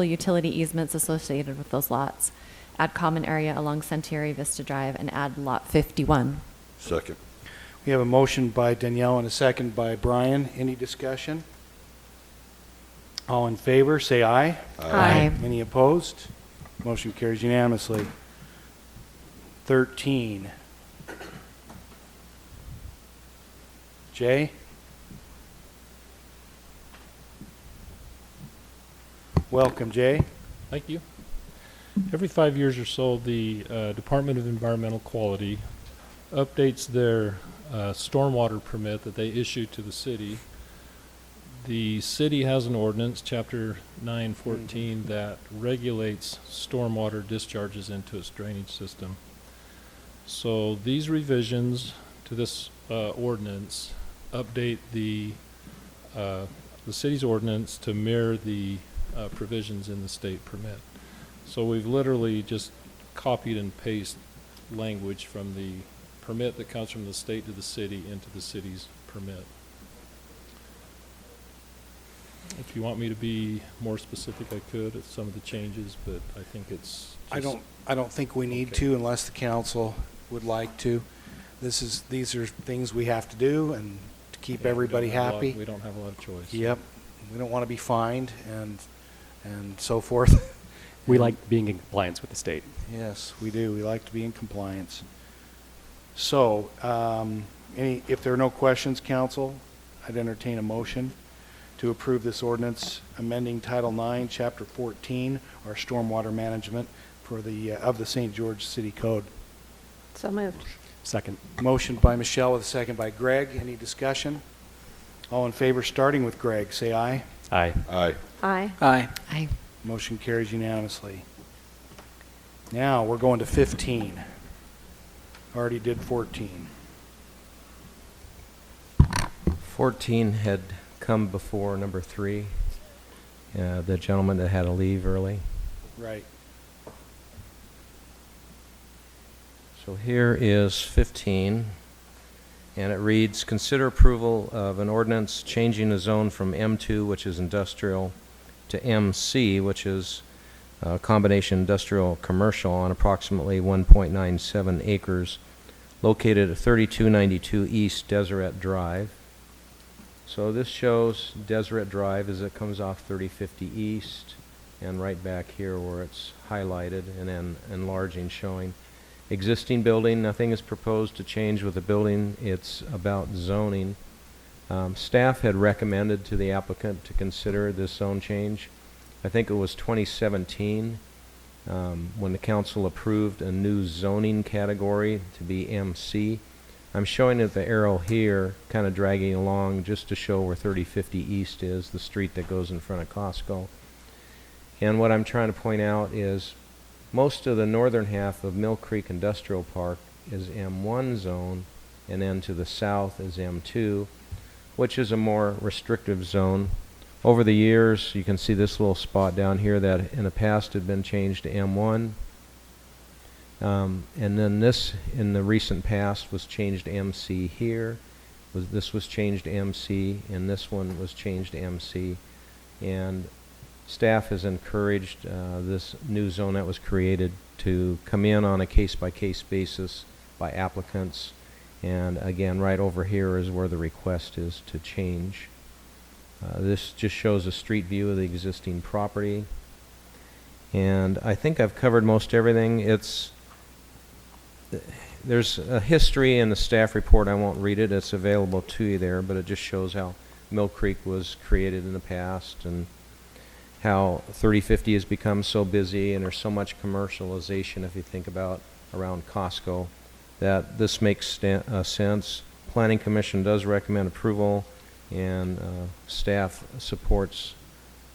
utility easements associated with those lots. Add common area along Sentieri Vista Drive and add lot 51. Second. We have a motion by Danielle and a second by Brian. Any discussion? All in favor, say aye. Aye. Any opposed? Motion carries unanimously. 13. Jay? Welcome, Jay. Thank you. Every 5 years or so, the Department of Environmental Quality updates their stormwater permit that they issue to the city. The city has an ordinance, Chapter 914, that regulates stormwater discharges into its drainage system. So these revisions to this ordinance update the city's ordinance to mirror the provisions in the state permit. So we've literally just copied and pasted language from the permit that comes from the state to the city into the city's permit. If you want me to be more specific, I could at some of the changes, but I think it's just I don't think we need to unless the council would like to. These are things we have to do and to keep everybody happy. We don't have a lot of choice. Yep. We don't want to be fined and so forth. We like being in compliance with the state. Yes, we do. We like to be in compliance. So, if there are no questions, council, I'd entertain a motion to approve this ordinance amending Title 9, Chapter 14, our stormwater management for the of the St. George City Code. So moved. Second. Motion by Michelle with a second by Greg. Any discussion? All in favor, starting with Greg, say aye. Aye. Aye. Aye. Aye. Aye. Motion carries unanimously. Now, we're going to 15. Already did 14. 14 had come before number 3, the gentleman that had to leave early. Right. So here is 15, and it reads, consider approval of an ordinance changing the zone from M2, which is industrial, to MC, which is combination industrial commercial on approximately 1.97 acres located at 3292 East Deseret Drive. So this shows Deseret Drive as it comes off 3050 East and right back here where it's highlighted and then enlarging, showing existing building. Nothing is proposed to change with the building. It's about zoning. Staff had recommended to the applicant to consider this zone change. I think it was 2017 when the council approved a new zoning category to be MC. I'm showing it the arrow here, kind of dragging along just to show where 3050 East is, the street that goes in front of Costco. And what I'm trying to point out is most of the northern half of Mill Creek Industrial Park is M1 zone, and then to the south is M2, which is a more restrictive zone. Over the years, you can see this little spot down here that in the past had been changed to M1. And then this, in the recent past, was changed to MC here. This was changed to MC, and this one was changed to MC. And staff has encouraged this new zone that was created to come in on a case-by-case basis by applicants. And again, right over here is where the request is to change. This just shows a street view of the existing property. And I think I've covered most everything. There's a history in the staff report. I won't read it. It's available to you there, but it just shows how Mill Creek was created in the past. And how 3050 has become so busy and there's so much commercialization, if you think about around Costco, that this makes sense. Planning Commission does recommend approval, and staff supports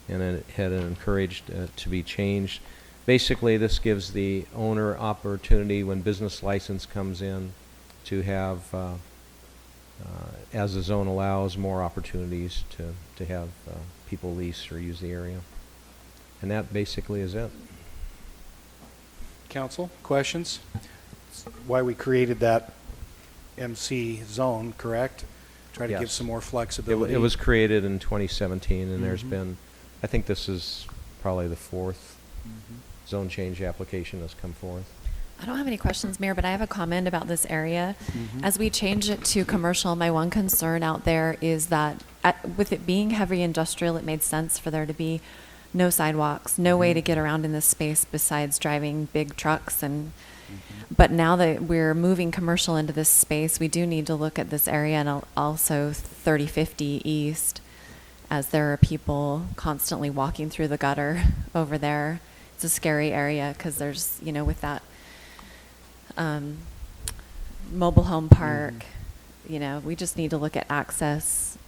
and it had encouraged to be changed. Basically, this gives the owner opportunity when business license comes in to have, as the zone allows, more opportunities to have people lease or use the area. And that basically is it. Council, questions? Why we created that MC zone, correct? Try to give Yes. some more flexibility. It was created in 2017, and there's Mhm. been, I think this is probably the fourth zone change application that's come forth. I don't have any questions, Mayor, but I have a comment about this area. Mhm. As we change it to commercial, my one concern out there is that with it being heavy industrial, it made sense for there to be no sidewalks, no way to get around in this space besides driving big trucks. And but now that we're moving commercial into this space, we do need to look at this area and also 3050 East, as there are people constantly walking through the gutter over there. It's a scary area because there's, with that mobile home park, we just need to look at access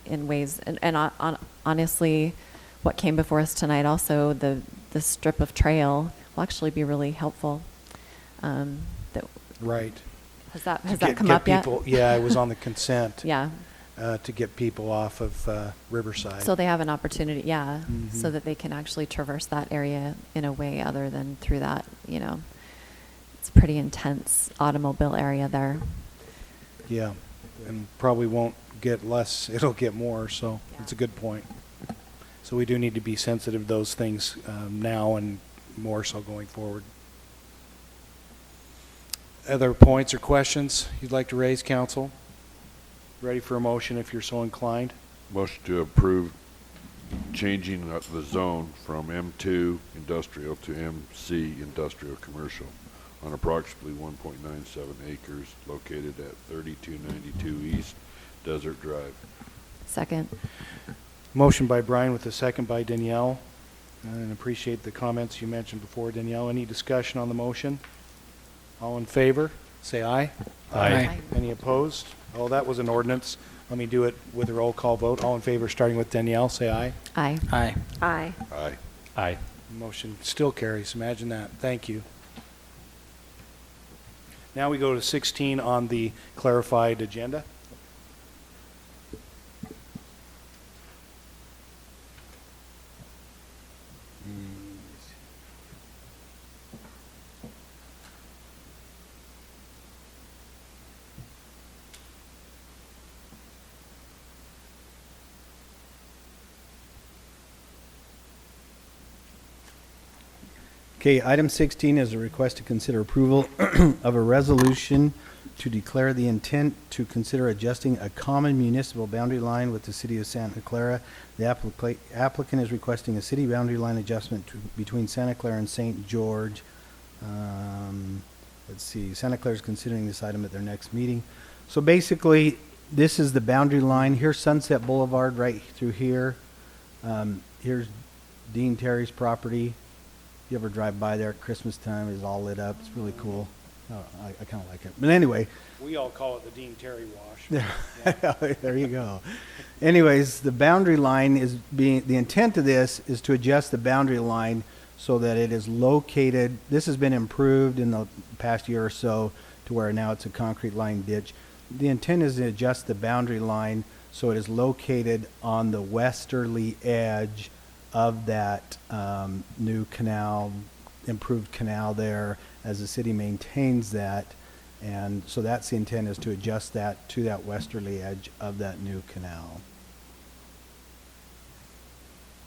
in ways, and honestly, what came before us tonight, also the strip of trail will actually be really helpful. Right. Has that To come get up yet? people, yeah, it was on the consent. Yeah. To get people off of Riverside. So they have an opportunity, yeah, so Mhm. that they can actually traverse that area in a way other than through that, it's a pretty intense automobile area there. Yeah, and probably won't get less, it'll get more, so it's a good point. So we do need to be sensitive to those things now and more so going forward. Other points or questions you'd like to raise, council? Ready for a motion if you're so inclined? Motion to approve changing the zone from M2 industrial to MC industrial commercial on approximately 1.97 acres located at 3292 East Desert Drive. Second. Motion by Brian with a second by Danielle. And appreciate the comments you mentioned before, Danielle. Any discussion on the motion? All in favor, say aye. Aye. Aye. Any opposed? Oh, that was an ordinance. Let me do it with a roll call vote. All in favor, starting with Danielle, say aye. Aye. Aye. Aye. Aye. Aye. Motion still carries. Imagine that. Thank you. Now we go to 16 on the clarified agenda. Okay, item 16 is a request to consider approval of a resolution to declare the intent to consider adjusting a common municipal boundary line with the city of Santa Clara. The applicant is requesting a city boundary line adjustment between Santa Clara and St. George. Let's see, Santa Clara is considering this item at their next meeting. So basically, this is the boundary line. Here's Sunset Boulevard right through here. Here's Dean Terry's property. You ever drive by there at Christmas time, it's all lit up. It's really cool. I kind of like it. But anyway. We all call it the Dean Terry wash. There you go. Anyways, the boundary line the intent of this is to adjust the boundary line so that it is located. This has been improved in the past year or so to where now it's a concrete line ditch. The intent is to adjust the boundary line so it is located on the westerly edge of that new canal, improved canal there, as the city maintains that. And so that's the intent, is to adjust that to that westerly edge of that new canal.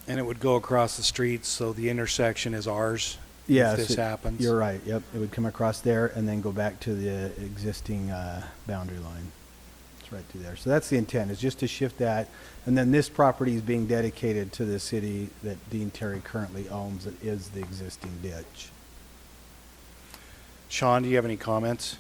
And it would go across the street, so the intersection is ours Yes, if this happens. You're right, yep. It would come across there and then go back to the existing boundary line. It's right through there. So that's the intent, is just to shift that. And then this property is being dedicated to the city that Dean Terry currently owns. It is the existing ditch. Sean, do you have any comments?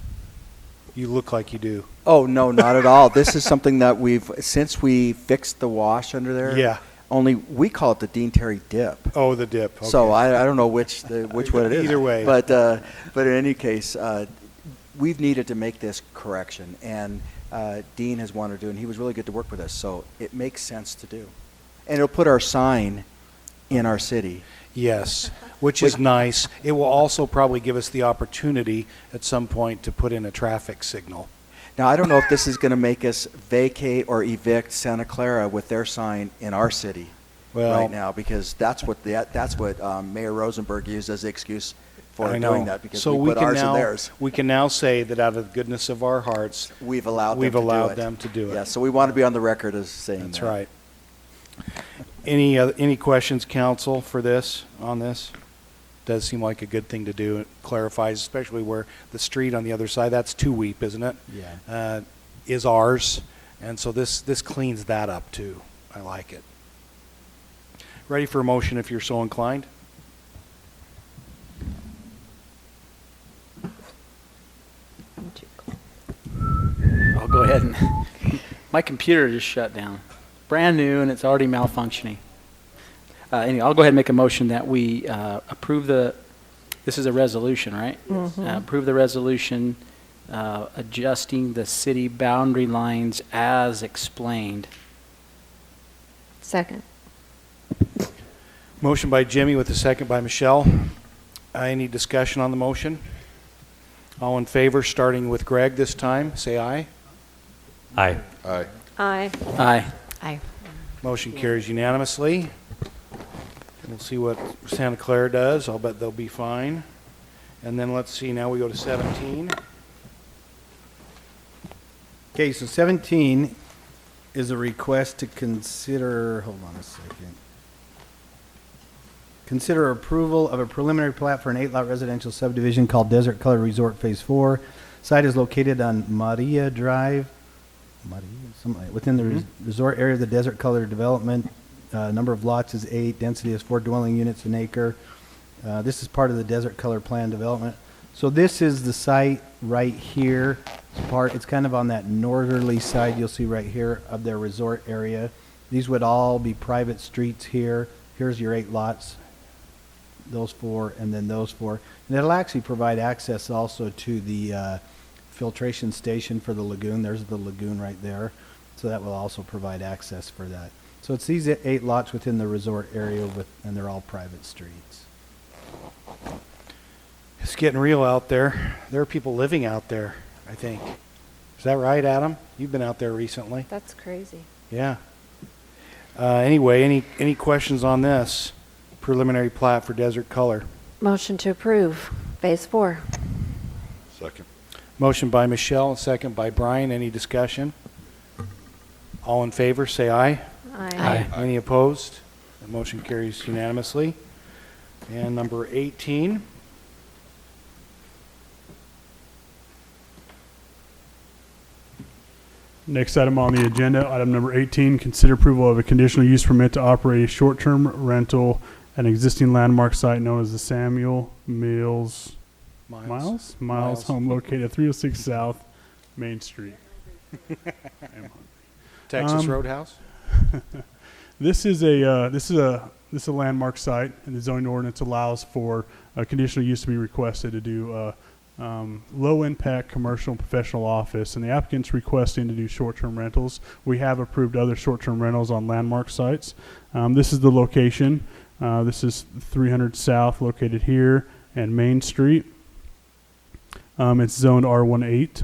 You look like you do. Oh, no, not at all. This is something that since we fixed the wash under there. Yeah. only we call it the Dean Terry dip. Oh, the dip. Okay. So I don't know which one it is. Either way. But in any case, we've needed to make this correction, and Dean has wanted to do, and he was really good to work with us. So it makes sense to do, and it'll put our sign in our city. Yes, which is nice. It will also probably give us the opportunity at some point to put in a traffic signal. Now, I don't know if this is going to make us vacate or evict Santa Clara with their sign in our city right now, because that's what Mayor Rosenberg used as the excuse for doing that, because so we put ours in theirs. We can now say that out of the goodness of our hearts, we've allowed them to do it. Yeah, so we want to be on the record as saying that's that. right. Any questions, council, for this, on this? Does seem like a good thing to do. It clarifies, especially where the street on the other side, that's Two Weep, isn't it? Yeah. Is ours. And so this cleans that up too. I like it. Ready for a motion if you're so inclined? I'll go ahead and my computer just shut down. Brand new, and it's already malfunctioning. Anyway, I'll go ahead and make a motion that we approve this is a resolution, right? Approve the resolution adjusting the city boundary lines as explained. Second. Motion by Jimmy with a second by Michelle. Any discussion on the motion? All in favor, starting with Greg this time, say aye. Aye. Aye. Aye. Aye. Aye. Motion carries unanimously. We'll see what Santa Clara does. I'll bet they'll be fine. And then let's see, now we go to 17. Okay, so 17 is a request to consider, hold on a second. Consider approval of a preliminary plat for an 8-lot residential subdivision called Desert Color Resort Phase 4. Site is located on Maria Drive, within the resort area of the Desert Color development. Number of lots is 8. Density is 4 dwelling units an acre. This is part of the Desert Color Plan development. So this is the site right here. It's kind of on that northerly side, you'll see right here, of their resort area. These would all be private streets here. Here's your 8 lots. Those 4, and then those 4. And it'll actually provide access also to the filtration station for the lagoon. There's the lagoon right there. So that will also provide access for that. So it's these 8 lots within the resort area, and they're all private streets. It's getting real out there. There are people living out there, I think. Is that right, Adam? You've been out there recently. That's crazy. Yeah. Anyway, any questions on this preliminary plat for Desert Color? Motion to approve. Phase 4. Second. Motion by Michelle, second by Brian. Any discussion? All in favor, say aye. Aye. Any opposed? The motion carries unanimously. And number 18. Next item on the agenda, item number 18, consider approval of a conditional use permit to operate a short-term rental at an existing landmark site known as the Samuel Miles home located at 306 South Main Street. Texas Roadhouse? This is a landmark site, and the zoning ordinance allows for a conditional use to be requested to do low impact commercial and professional office, and the applicant's requesting to do short-term rentals. We have approved other short-term rentals on landmark sites. This is the location. This is 300 South, located here, and Main Street. It's zoned R18.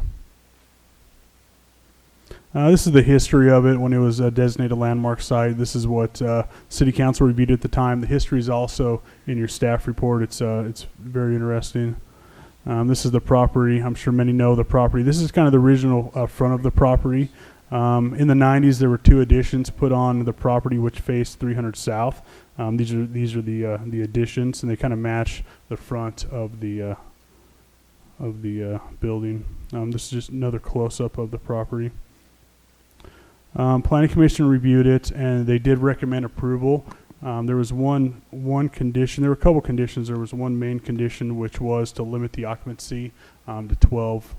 This is the history of it when it was a designated landmark site. This is what City Council reviewed at the time. The history is also in your staff report. It's very interesting. This is the property. I'm sure many know the property. This is kind of the original front of the property. In the 90s, there were 2 additions put on the property which faced 300 South. These are the additions, and they kind of match the front of the building. This is just another close-up of the property. Planning Commission reviewed it, and they did recommend approval. There was one condition. There were a couple conditions. There was one main condition, which was to limit the occupancy to 12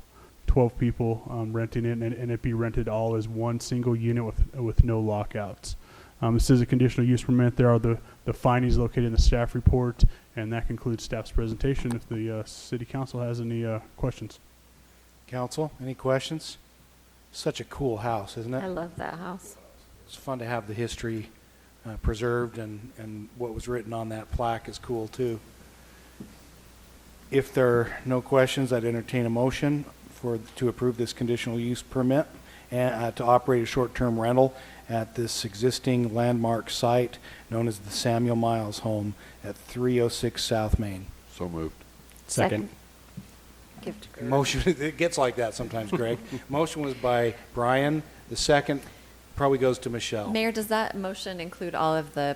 people renting it, and it be rented all as one single unit with no lockouts. This is a conditional use permit. There are the findings located in the staff report, and that concludes staff's presentation. If the city council has any questions. Council, any questions? Such a cool house, isn't it? I love that house. It's fun to have the history preserved, and what was written on that plaque is cool too. If there are no questions, I'd entertain a motion to approve this conditional use permit and to operate a short-term rental at this existing landmark site known as the Samuel Miles home at 306 South Main. So moved. Second. Motion, it gets like that sometimes, Greg. Motion was by Brian. The second probably goes to Michelle. Mayor, does that motion include all of the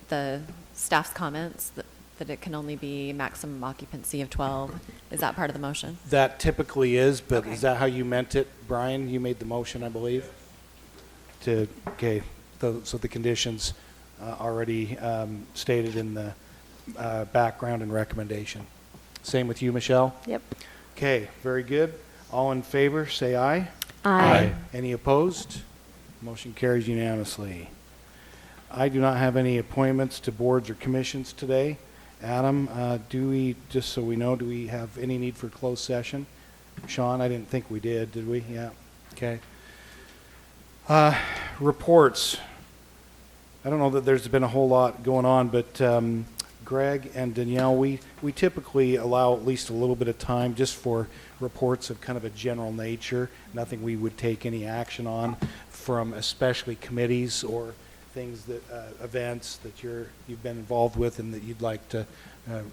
the staff's comments that it can only be maximum occupancy of 12? Is that part of the motion? That typically is, but Okay. is that how you meant it, Brian? You made the motion, I believe? Okay, so the conditions already stated in the background and recommendation. Same with you, Michelle? Yep. Okay, very good. All in favor, say aye. Aye. Any opposed? Motion carries unanimously. I do not have any appointments to boards or commissions today. Adam, do we, just so we know, do we have any need for closed session? Sean, I didn't think we did we? Yeah. Okay. Reports. I don't know that there's been a whole lot going on, but Greg and Danielle, we typically allow at least a little bit of time just for reports of kind of a general nature, nothing we would take any action on from especially committees or things that, events that you've been involved with and that you'd like to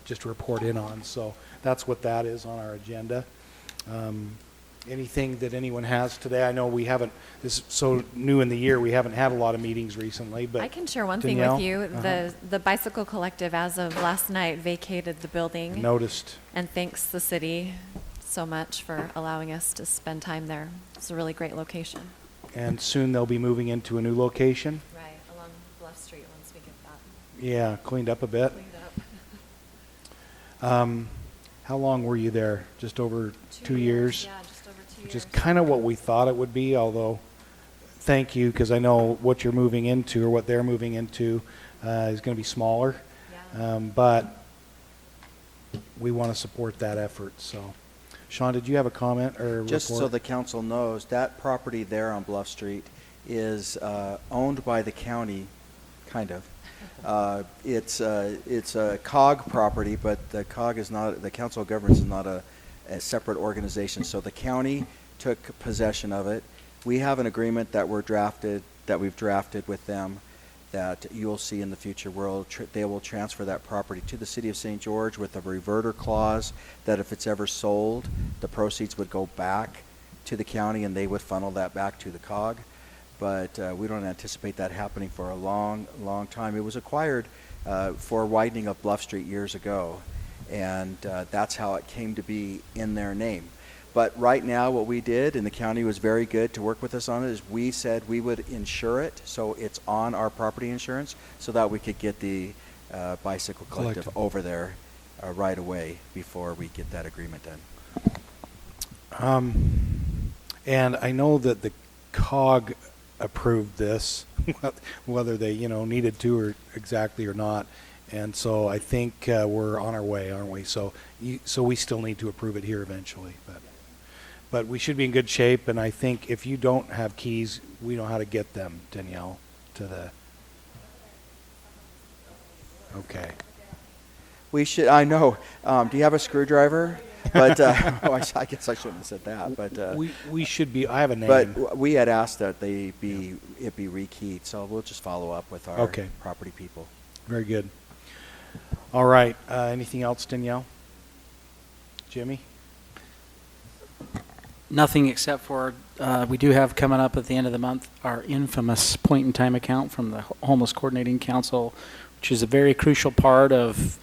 just report in on. So that's what that is on our agenda. Anything that anyone has today? I know we haven't, this is so new in the year, we haven't had a lot of meetings recently, but I can share one Danielle? thing with you. Uh-huh. The Bicycle Collective, as of last night, vacated the building. Noticed. And thanks the city so much for allowing us to spend time there. It's a really great location. And soon they'll be moving into a new location. Right, along Bluff Street once we get that Yeah, cleaned up a bit. cleaned up. How long were you there? Just over 2 years? Yeah, just over 2 years. Which is kind of what we thought it would be, although thank you, because I know what you're moving into or what they're moving into is going to be smaller. Yeah. But we want to support that effort. So, Sean, did you have a comment or Just so report? the council knows, that property there on Bluff Street is owned by the county, kind of. It's a COG property, but the COG is not, the Council of Governments is not a separate organization. So the county took possession of it. We have an agreement that we've drafted with them that you'll see in the future where they will transfer that property to the city of St. George with a reverter clause that if it's ever sold, the proceeds would go back to the county and they would funnel that back to the COG. But we don't anticipate that happening for a long, long time. It was acquired for widening of Bluff Street years ago, and that's how it came to be in their name. But right now what we did, and the county was very good to work with us on it, is we said we would insure it, so it's on our property insurance, so that we could get the Bicycle Collective over there right away before we get that agreement done. And I know that the COG approved this, whether they, needed to or exactly or not. And so I think we're on our way, aren't we? So we still need to approve it here eventually. But we should be in good shape. And I think if you don't have keys, we know how to get them, Danielle, to the... Okay. We should, I know. Do you have a screwdriver? But I guess I shouldn't have said that. But we should be. I have a name. But we had asked that it be rekeyed, so we'll just follow up with our property people. Very good. All right. Anything else, Danielle? Jimmy? Nothing except for we do have coming up at the end of the month our infamous point-in-time account from the Homeless Coordinating Council, which is a very crucial part of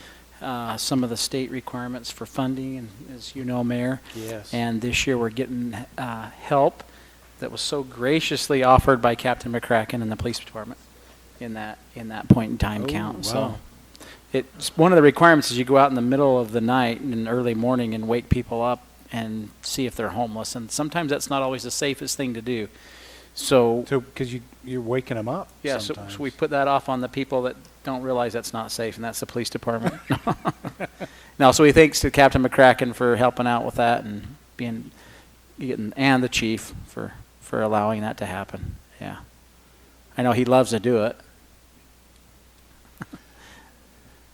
some of the state requirements for funding, and as you know, Mayor. Yes. And this year we're getting help that was so graciously offered by Captain McCracken and the police department in that point-in-time count. Wow. So it's one of the requirements is you go out in the middle of the night and early morning and wake people up and see if they're homeless, and sometimes that's not always the safest thing to do. So, because you're waking them up. yeah, so sometimes. we put that off on the people that don't realize that's not safe, and that's the police department. No, so he thanks to Captain McCracken for helping out with that and and the chief for allowing that to happen. Yeah. I know he loves to do it.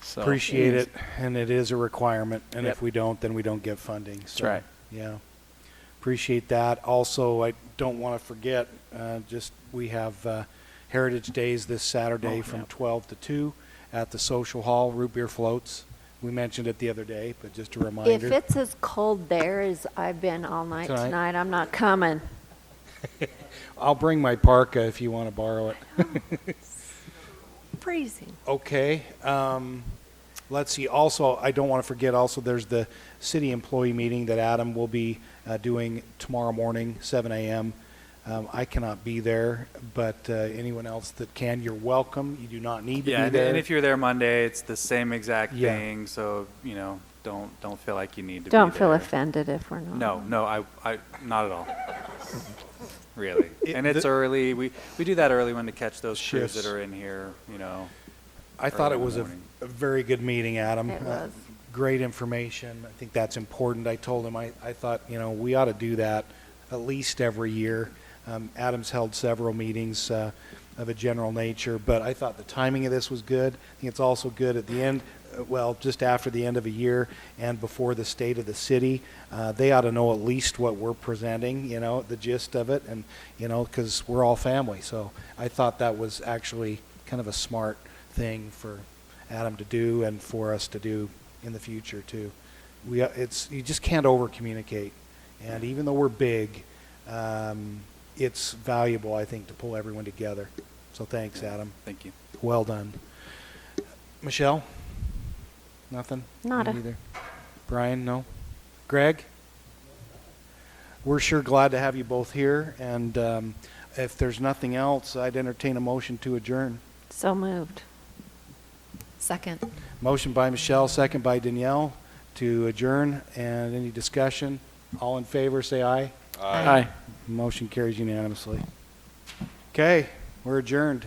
So Appreciate it, and it is a requirement, and Yep. if we don't, then we don't get funding. That's So, right. Yeah. Appreciate that. Also, I don't want to forget, we have Heritage Days this Saturday from 12 to 2 at the Social Hall, root beer floats. We mentioned it the other day, but just a reminder. If it's as cold there as I've been all night Tonight? tonight, I'm not coming. I'll bring my parka if you want to borrow it. Freezing. Okay. Let's see. Also, I don't want to forget, also, there's the city employee meeting that Adam will be doing tomorrow morning, 7 a.m. I cannot be there, but anyone else that can, you're welcome. You do not need to Yeah, be there. and if you're there Monday, it's the same exact Yeah. thing. So don't feel like you need to. Don't be feel there. offended if we're not. No, I not at all. Really, and it's the- early. We do that early when to catch those crews Shifts. that are in here. I thought early it in was the a morning. very good meeting, Adam. It was. Great information. I think that's important. I told him I thought, we ought to do that at least every year. Adam's held several meetings of a general nature, but I thought the timing of this was good. I think it's also good at the end, just after the end of a year and before the state of the city. They ought to know at least what we're presenting, the gist of it, and, because we're all family. So I thought that was actually kind of a smart thing for Adam to do and for us to do in the future too. You just can't over communicate, and even though we're big, it's valuable, I think, to pull everyone together. So thanks, Adam. Thank you. Well done. Michelle? Nothing? Nada. Me neither. Brian, no? Greg? We're sure glad to have you both here, and if there's nothing else, I'd entertain a motion to adjourn. So moved. Second. Motion by Michelle, second by Danielle to adjourn, and any discussion? All in favor, say aye. Aye. Motion carries unanimously. Okay, we're adjourned.